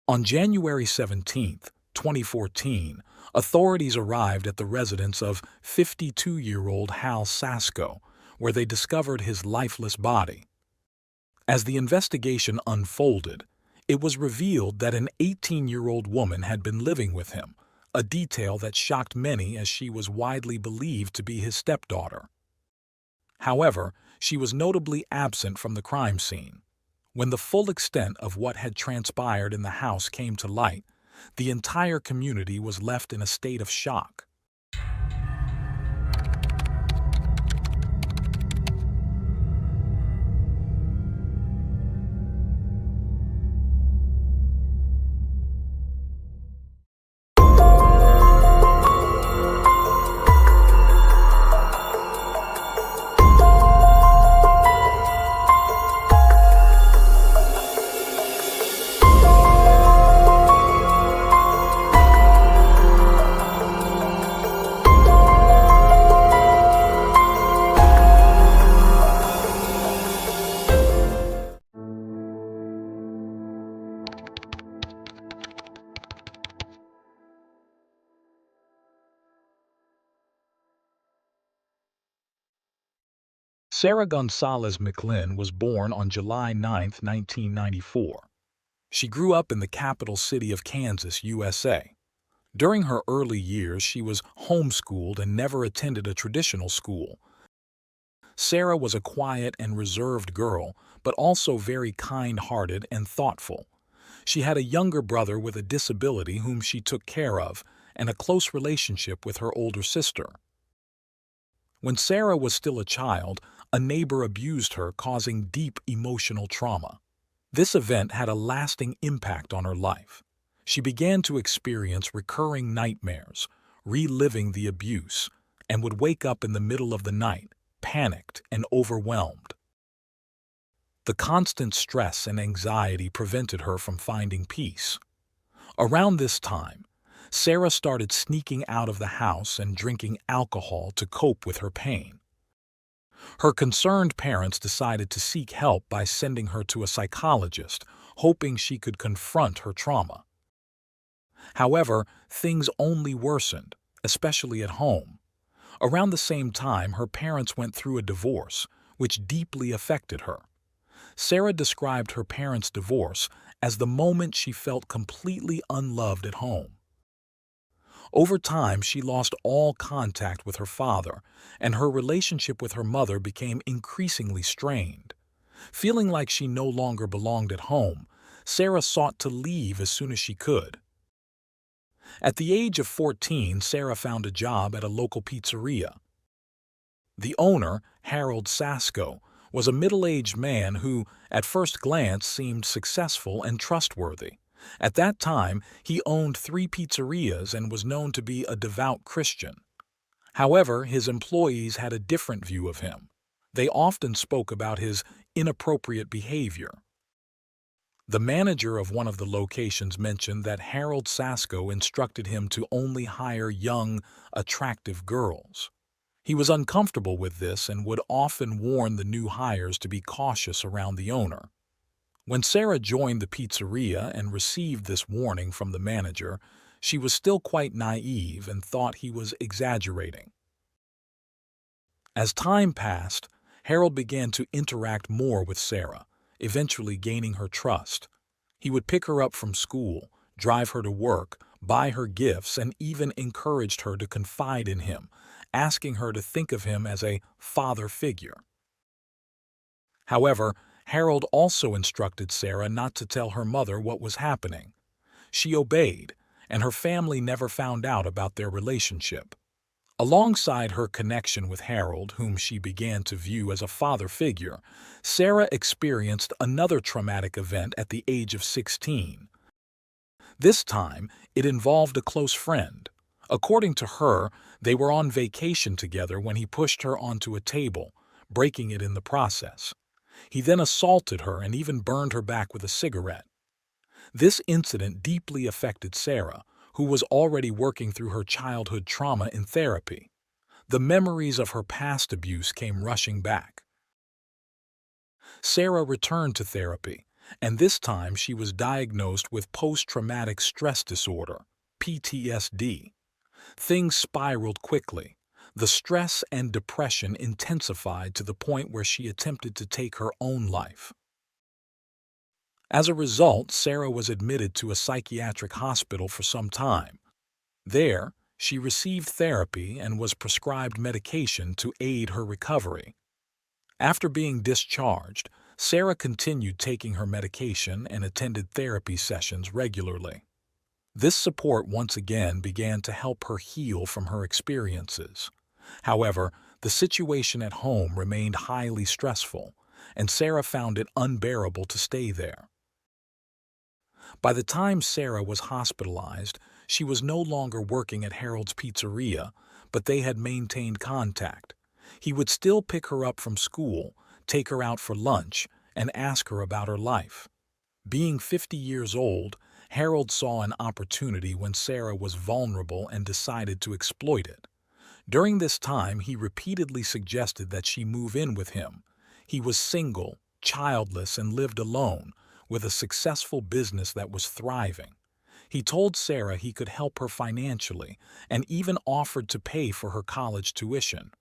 On January 17, 2014, authorities arrived at the residence of 52-year-old Hal Sasko, where they discovered his lifeless body. As the investigation unfolded, it was revealed that an 18-year-old woman had been living with him, a detail that shocked many as she was widely believed to be his stepdaughter. However, she was notably absent from the crime scene. When the full extent of what had transpired in the house came to light, the entire community was left in a state of shock. Sarah Gonzalez McLin was born on July 9, 1994. She grew up in the capital city of Kansas, USA. During her early years, she was homeschooled and never attended a traditional school. Sarah was a quiet and reserved girl, but also very kind-hearted and thoughtful. She had a younger brother with a disability whom she took care of, and a close relationship with her older sister. When Sarah was still a child, a neighbor abused her, causing deep emotional trauma. This event had a lasting impact on her life. She began to experience recurring nightmares, reliving the abuse, and would wake up in the middle of the night, panicked and overwhelmed. The constant stress and anxiety prevented her from finding peace. Around this time, Sarah started sneaking out of the house and drinking alcohol to cope with her pain. Her concerned parents decided to seek help by sending her to a psychologist, hoping she could confront her trauma. However, things only worsened, especially at home. Around the same time, her parents went through a divorce, which deeply affected her. Sarah described her parents' divorce as the moment she felt completely unloved at home. Over time, she lost all contact with her father, and her relationship with her mother became increasingly strained. Feeling like she no longer belonged at home, Sarah sought to leave as soon as she could. At the age of 14, Sarah found a job at a local pizzeria. The owner, Harold Sasko, was a middle-aged man who, at first glance, seemed successful and trustworthy. At that time, he owned 3 pizzerias and was known to be a devout Christian. However, his employees had a different view of him. They often spoke about his inappropriate behavior. The manager of one of the locations mentioned that Harold Sasko instructed him to only hire young, attractive girls. He was uncomfortable with this and would often warn the new hires to be cautious around the owner. When Sarah joined the pizzeria and received this warning from the manager, she was still quite naive and thought he was exaggerating. As time passed, Harold began to interact more with Sarah, eventually gaining her trust. He would pick her up from school, drive her to work, buy her gifts, and even encouraged her to confide in him, asking her to think of him as a father figure. However, Harold also instructed Sarah not to tell her mother what was happening. She obeyed, and her family never found out about their relationship. Alongside her connection with Harold, whom she began to view as a father figure, Sarah experienced another traumatic event at the age of 16. This time, it involved a close friend. According to her, they were on vacation together when he pushed her onto a table, breaking it in the process. He then assaulted her and even burned her back with a cigarette. This incident deeply affected Sarah, who was already working through her childhood trauma in therapy. The memories of her past abuse came rushing back. Sarah returned to therapy, and this time she was diagnosed with post-traumatic stress disorder, PTSD. Things spiraled quickly. The stress and depression intensified to the point where she attempted to take her own life. As a result, Sarah was admitted to a psychiatric hospital for some time. There, she received therapy and was prescribed medication to aid her recovery. After being discharged, Sarah continued taking her medication and attended therapy sessions regularly. This support once again began to help her heal from her experiences. However, the situation at home remained highly stressful, and Sarah found it unbearable to stay there. By the time Sarah was hospitalized, she was no longer working at Harold's Pizzeria, but they had maintained contact. He would still pick her up from school, take her out for lunch, and ask her about her life. Being 50 years old, Harold saw an opportunity when Sarah was vulnerable and decided to exploit it. During this time, he repeatedly suggested that she move in with him. He was single, childless, and lived alone, with a successful business that was thriving. He told Sarah he could help her financially and even offered to pay for her college tuition.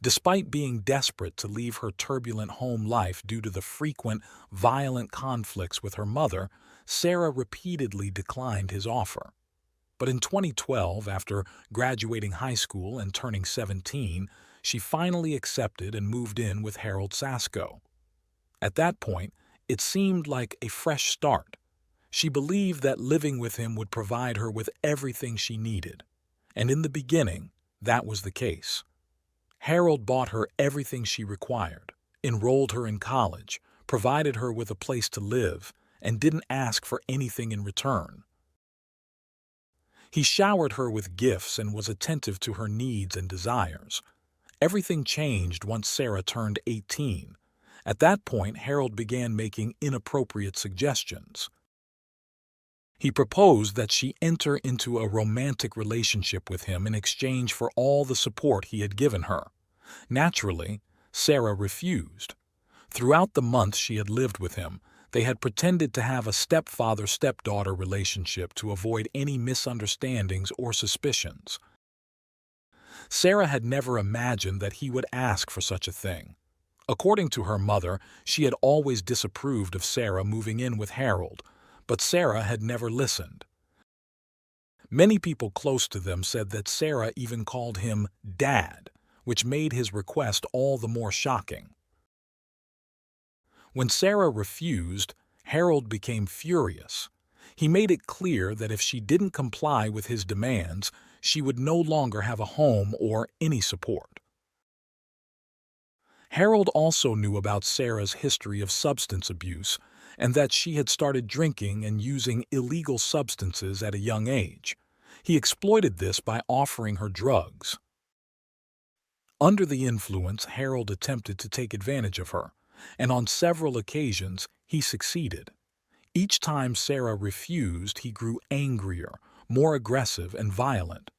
Despite being desperate to leave her turbulent home life due to the frequent, violent conflicts with her mother, Sarah repeatedly declined his offer. But in 2012, after graduating high school and turning 17, she finally accepted and moved in with Harold Sasko. At that point, it seemed like a fresh start. She believed that living with him would provide her with everything she needed. And in the beginning, that was the case. Harold bought her everything she required, enrolled her in college, provided her with a place to live, and didn't ask for anything in return. He showered her with gifts and was attentive to her needs and desires. Everything changed once Sarah turned 18. At that point, Harold began making inappropriate suggestions. He proposed that she enter into a romantic relationship with him in exchange for all the support he had given her. Naturally, Sarah refused. Throughout the months she had lived with him, they had pretended to have a stepfather-stepdaughter relationship to avoid any misunderstandings or suspicions. Sarah had never imagined that he would ask for such a thing. According to her mother, she had always disapproved of Sarah moving in with Harold, but Sarah had never listened. Many people close to them said that Sarah even called him Dad, which made his request all the more shocking. When Sarah refused, Harold became furious. He made it clear that if she didn't comply with his demands, she would no longer have a home or any support. Harold also knew about Sarah's history of substance abuse and that she had started drinking and using illegal substances at a young age. He exploited this by offering her drugs. Under the influence, Harold attempted to take advantage of her, and on several occasions he succeeded. Each time Sarah refused, he grew angrier, more aggressive, and violent.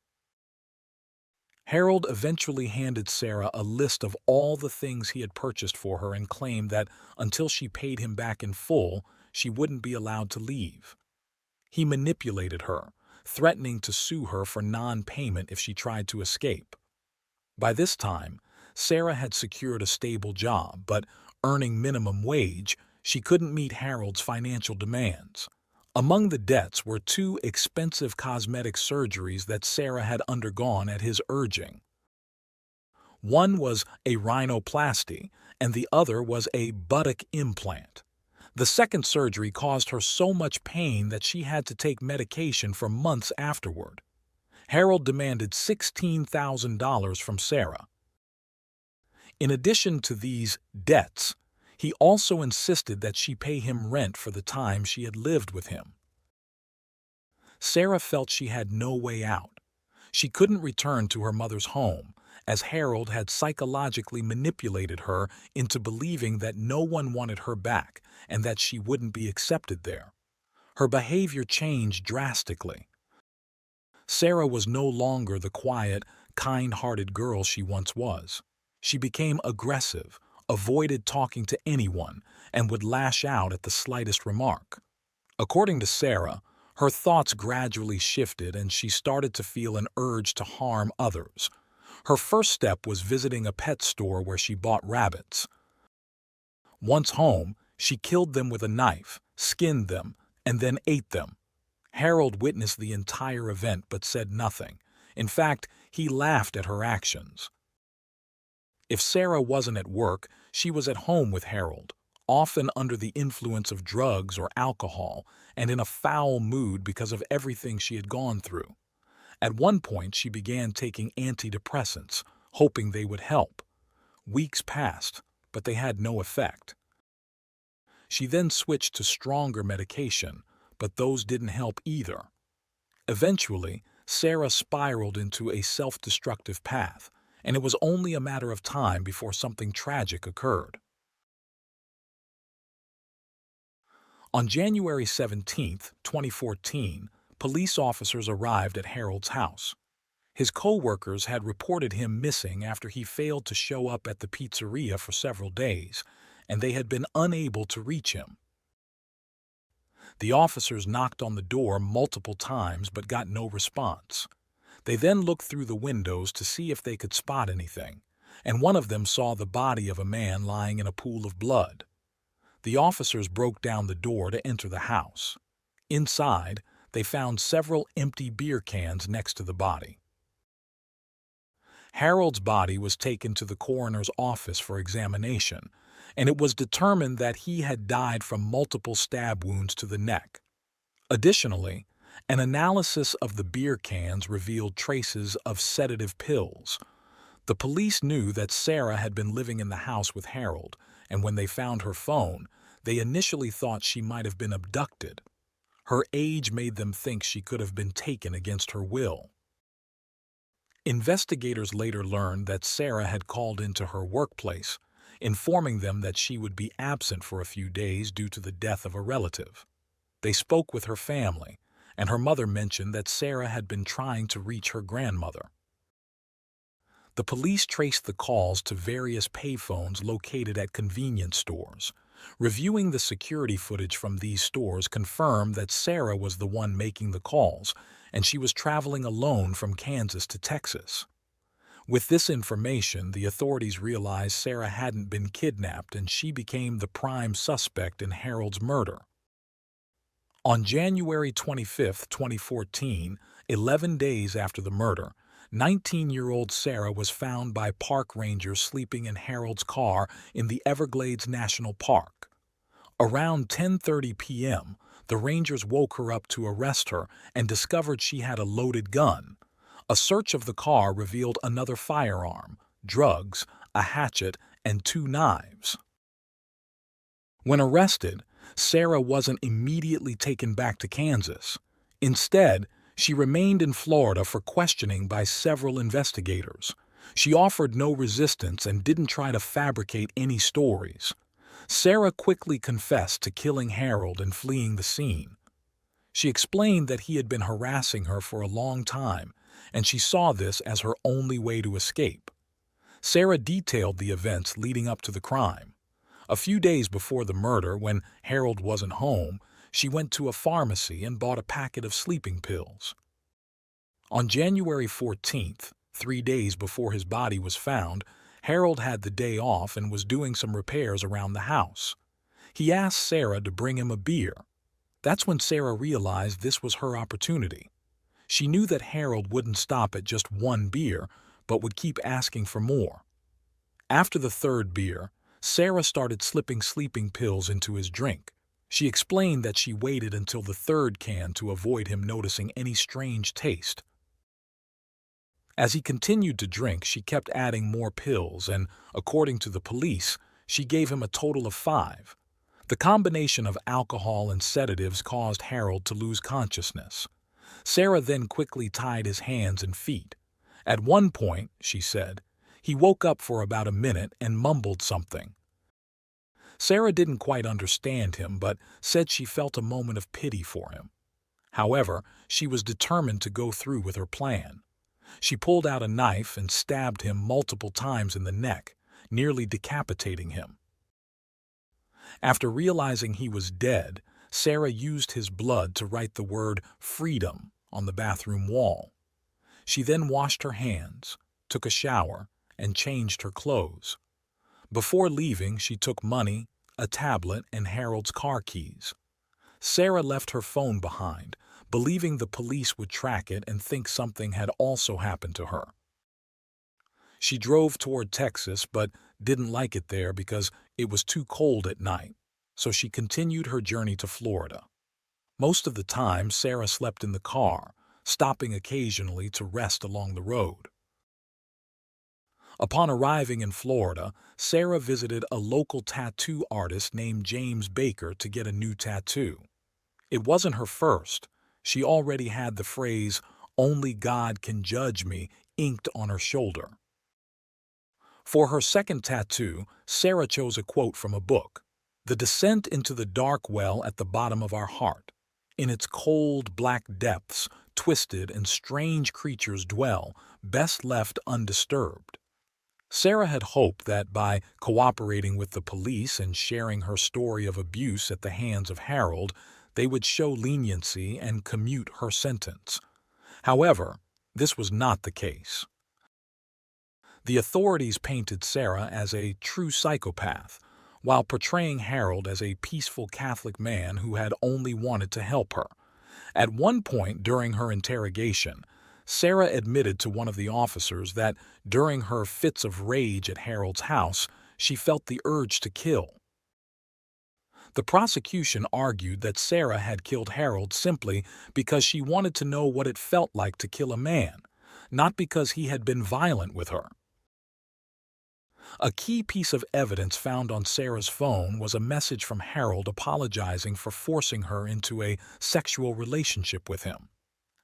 Harold eventually handed Sarah a list of all the things he had purchased for her and claimed that until she paid him back in full, she wouldn't be allowed to leave. He manipulated her, threatening to sue her for non-payment if she tried to escape. By this time, Sarah had secured a stable job, but earning minimum wage, she couldn't meet Harold's financial demands. Among the debts were 2 expensive cosmetic surgeries that Sarah had undergone at his urging. One was a rhinoplasty, and the other was a buttock implant. The second surgery caused her so much pain that she had to take medication for months afterward. Harold demanded $16,000 from Sarah. In addition to these debts, he also insisted that she pay him rent for the time she had lived with him. Sarah felt she had no way out. She couldn't return to her mother's home, as Harold had psychologically manipulated her into believing that no one wanted her back and that she wouldn't be accepted there. Her behavior changed drastically. Sarah was no longer the quiet, kind-hearted girl she once was. She became aggressive, avoided talking to anyone, and would lash out at the slightest remark. According to Sarah, her thoughts gradually shifted and she started to feel an urge to harm others. Her first step was visiting a pet store where she bought rabbits. Once home, she killed them with a knife, skinned them, and then ate them. Harold witnessed the entire event but said nothing. In fact, he laughed at her actions. If Sarah wasn't at work, she was at home with Harold, often under the influence of drugs or alcohol, and in a foul mood because of everything she had gone through. At one point, she began taking antidepressants, hoping they would help. Weeks passed, but they had no effect. She then switched to stronger medication, but those didn't help either. Eventually, Sarah spiraled into a self-destructive path, and it was only a matter of time before something tragic occurred. On January 17, 2014, police officers arrived at Harold's house. His co-workers had reported him missing after he failed to show up at the pizzeria for several days, and they had been unable to reach him. The officers knocked on the door multiple times but got no response. They then looked through the windows to see if they could spot anything, and one of them saw the body of a man lying in a pool of blood. The officers broke down the door to enter the house. Inside, they found several empty beer cans next to the body. Harold's body was taken to the coroner's office for examination, and it was determined that he had died from multiple stab wounds to the neck. Additionally, an analysis of the beer cans revealed traces of sedative pills. The police knew that Sarah had been living in the house with Harold, and when they found her phone, they initially thought she might have been abducted. Her age made them think she could have been taken against her will. Investigators later learned that Sarah had called into her workplace, informing them that she would be absent for a few days due to the death of a relative. They spoke with her family, and her mother mentioned that Sarah had been trying to reach her grandmother. The police traced the calls to various payphones located at convenience stores. Reviewing the security footage from these stores confirmed that Sarah was the one making the calls, and she was traveling alone from Kansas to Texas. With this information, the authorities realized Sarah hadn't been kidnapped and she became the prime suspect in Harold's murder. On January 25, 2014, 11 days after the murder, 19-year-old Sarah was found by park rangers sleeping in Harold's car in the Everglades National Park. Around 10:30 p.m., the rangers woke her up to arrest her and discovered she had a loaded gun. A search of the car revealed another firearm, drugs, a hatchet, and 2 knives. When arrested, Sarah wasn't immediately taken back to Kansas. Instead, she remained in Florida for questioning by several investigators. She offered no resistance and didn't try to fabricate any stories. Sarah quickly confessed to killing Harold and fleeing the scene. She explained that he had been harassing her for a long time, and she saw this as her only way to escape. Sarah detailed the events leading up to the crime. A few days before the murder, when Harold wasn't home, she went to a pharmacy and bought a packet of sleeping pills. On January 14th, 3 days before his body was found, Harold had the day off and was doing some repairs around the house. He asked Sarah to bring him a beer. That's when Sarah realized this was her opportunity. She knew that Harold wouldn't stop at just 1 beer, but would keep asking for more. After the 3rd beer, Sarah started slipping sleeping pills into his drink. She explained that she waited until the 3rd can to avoid him noticing any strange taste. As he continued to drink, she kept adding more pills, and, according to the police, she gave him a total of 5. The combination of alcohol and sedatives caused Harold to lose consciousness. Sarah then quickly tied his hands and feet. At one point, she said, He woke up for about a minute and mumbled something. Sarah didn't quite understand him, but said she felt a moment of pity for him. However, she was determined to go through with her plan. She pulled out a knife and stabbed him multiple times in the neck, nearly decapitating him. After realizing he was dead, Sarah used his blood to write the word "freedom" on the bathroom wall. She then washed her hands, took a shower, and changed her clothes. Before leaving, she took money, a tablet, and Harold's car keys. Sarah left her phone behind, believing the police would track it and think something had also happened to her. She drove toward Texas, but didn't like it there because it was too cold at night, so she continued her journey to Florida. Most of the time, Sarah slept in the car, stopping occasionally to rest along the road. Upon arriving in Florida, Sarah visited a local tattoo artist named James Baker to get a new tattoo. It wasn't her first. She already had the phrase, "Only God can judge me," inked on her shoulder. For her second tattoo, Sarah chose a quote from a book, "The descent into the dark well at the bottom of our heart. In its cold, black depths, twisted and strange creatures dwell, best left undisturbed." Sarah had hoped that by cooperating with the police and sharing her story of abuse at the hands of Harold, they would show leniency and commute her sentence. However, this was not the case. The authorities painted Sarah as a true psychopath, while portraying Harold as a peaceful Catholic man who had only wanted to help her. At one point during her interrogation, Sarah admitted to one of the officers that during her fits of rage at Harold's house, she felt the urge to kill. The prosecution argued that Sarah had killed Harold simply because she wanted to know what it felt like to kill a man, not because he had been violent with her. A key piece of evidence found on Sarah's phone was a message from Harold apologizing for forcing her into a sexual relationship with him.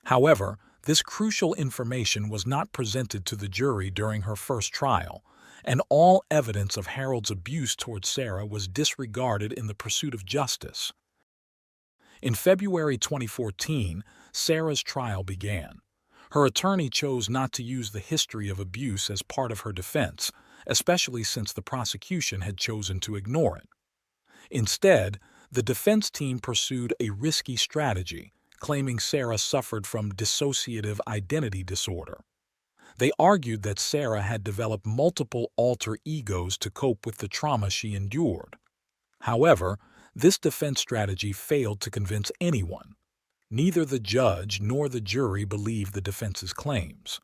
However, this crucial information was not presented to the jury during her first trial, and all evidence of Harold's abuse towards Sarah was disregarded in the pursuit of justice. In February 2014, Sarah's trial began. Her attorney chose not to use the history of abuse as part of her defense, especially since the prosecution had chosen to ignore it. Instead, the defense team pursued a risky strategy, claiming Sarah suffered from dissociative identity disorder. They argued that Sarah had developed multiple alter egos to cope with the trauma she endured. However, this defense strategy failed to convince anyone. Neither the judge nor the jury believed the defense's claims.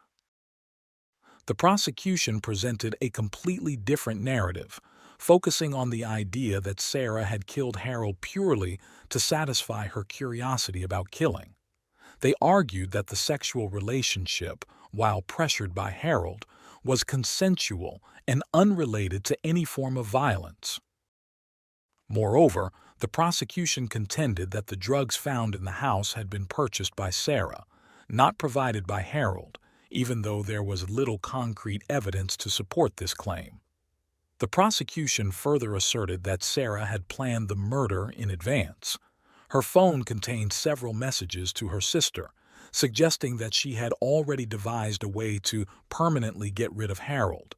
The prosecution presented a completely different narrative, focusing on the idea that Sarah had killed Harold purely to satisfy her curiosity about killing. They argued that the sexual relationship, while pressured by Harold, was consensual and unrelated to any form of violence. Moreover, the prosecution contended that the drugs found in the house had been purchased by Sarah, not provided by Harold, even though there was little concrete evidence to support this claim. The prosecution further asserted that Sarah had planned the murder in advance. Her phone contained several messages to her sister, suggesting that she had already devised a way to permanently get rid of Harold.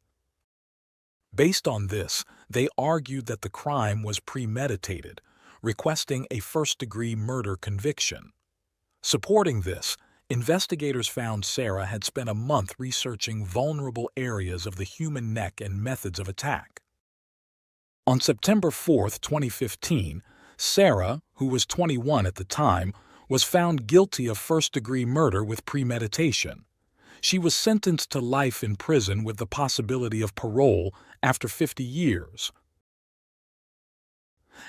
Based on this, they argued that the crime was premeditated, requesting a first-degree murder conviction. Supporting this, investigators found Sarah had spent a month researching vulnerable areas of the human neck and methods of attack. On September 4, 2015, Sarah, who was 21 at the time, was found guilty of first-degree murder with premeditation. She was sentenced to life in prison with the possibility of parole after 50 years.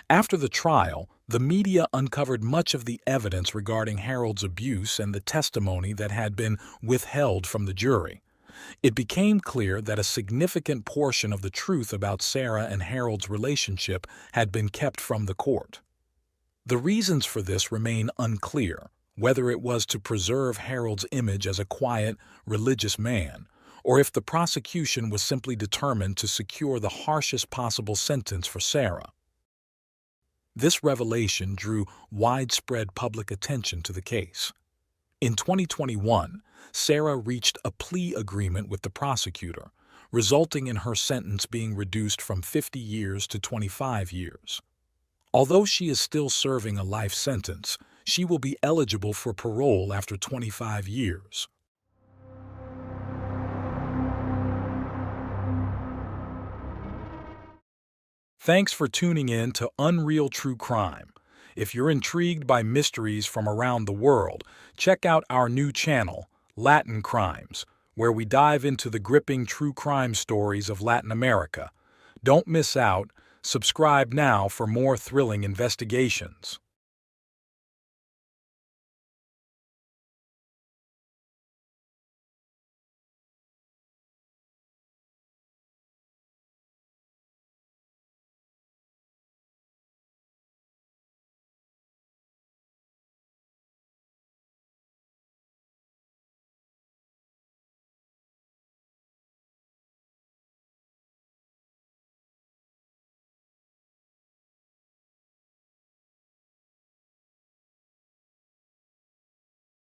After the trial, the media uncovered much of the evidence regarding Harold's abuse and the testimony that had been withheld from the jury. It became clear that a significant portion of the truth about Sarah and Harold's relationship had been kept from the court. The reasons for this remain unclear, whether it was to preserve Harold's image as a quiet, religious man, or if the prosecution was simply determined to secure the harshest possible sentence for Sarah. This revelation drew widespread public attention to the case. In 2021, Sarah reached a plea agreement with the prosecutor, resulting in her sentence being reduced from 50 years to 25 years. Although she is still serving a life sentence, she will be eligible for parole after 25 years. Thanks for tuning in to Unreal True Crime. If you're intrigued by mysteries from around the world, check out our new channel, Latin Crimes, where we dive into the gripping true crime stories of Latin America. Don't miss out. Subscribe now for more thrilling investigations.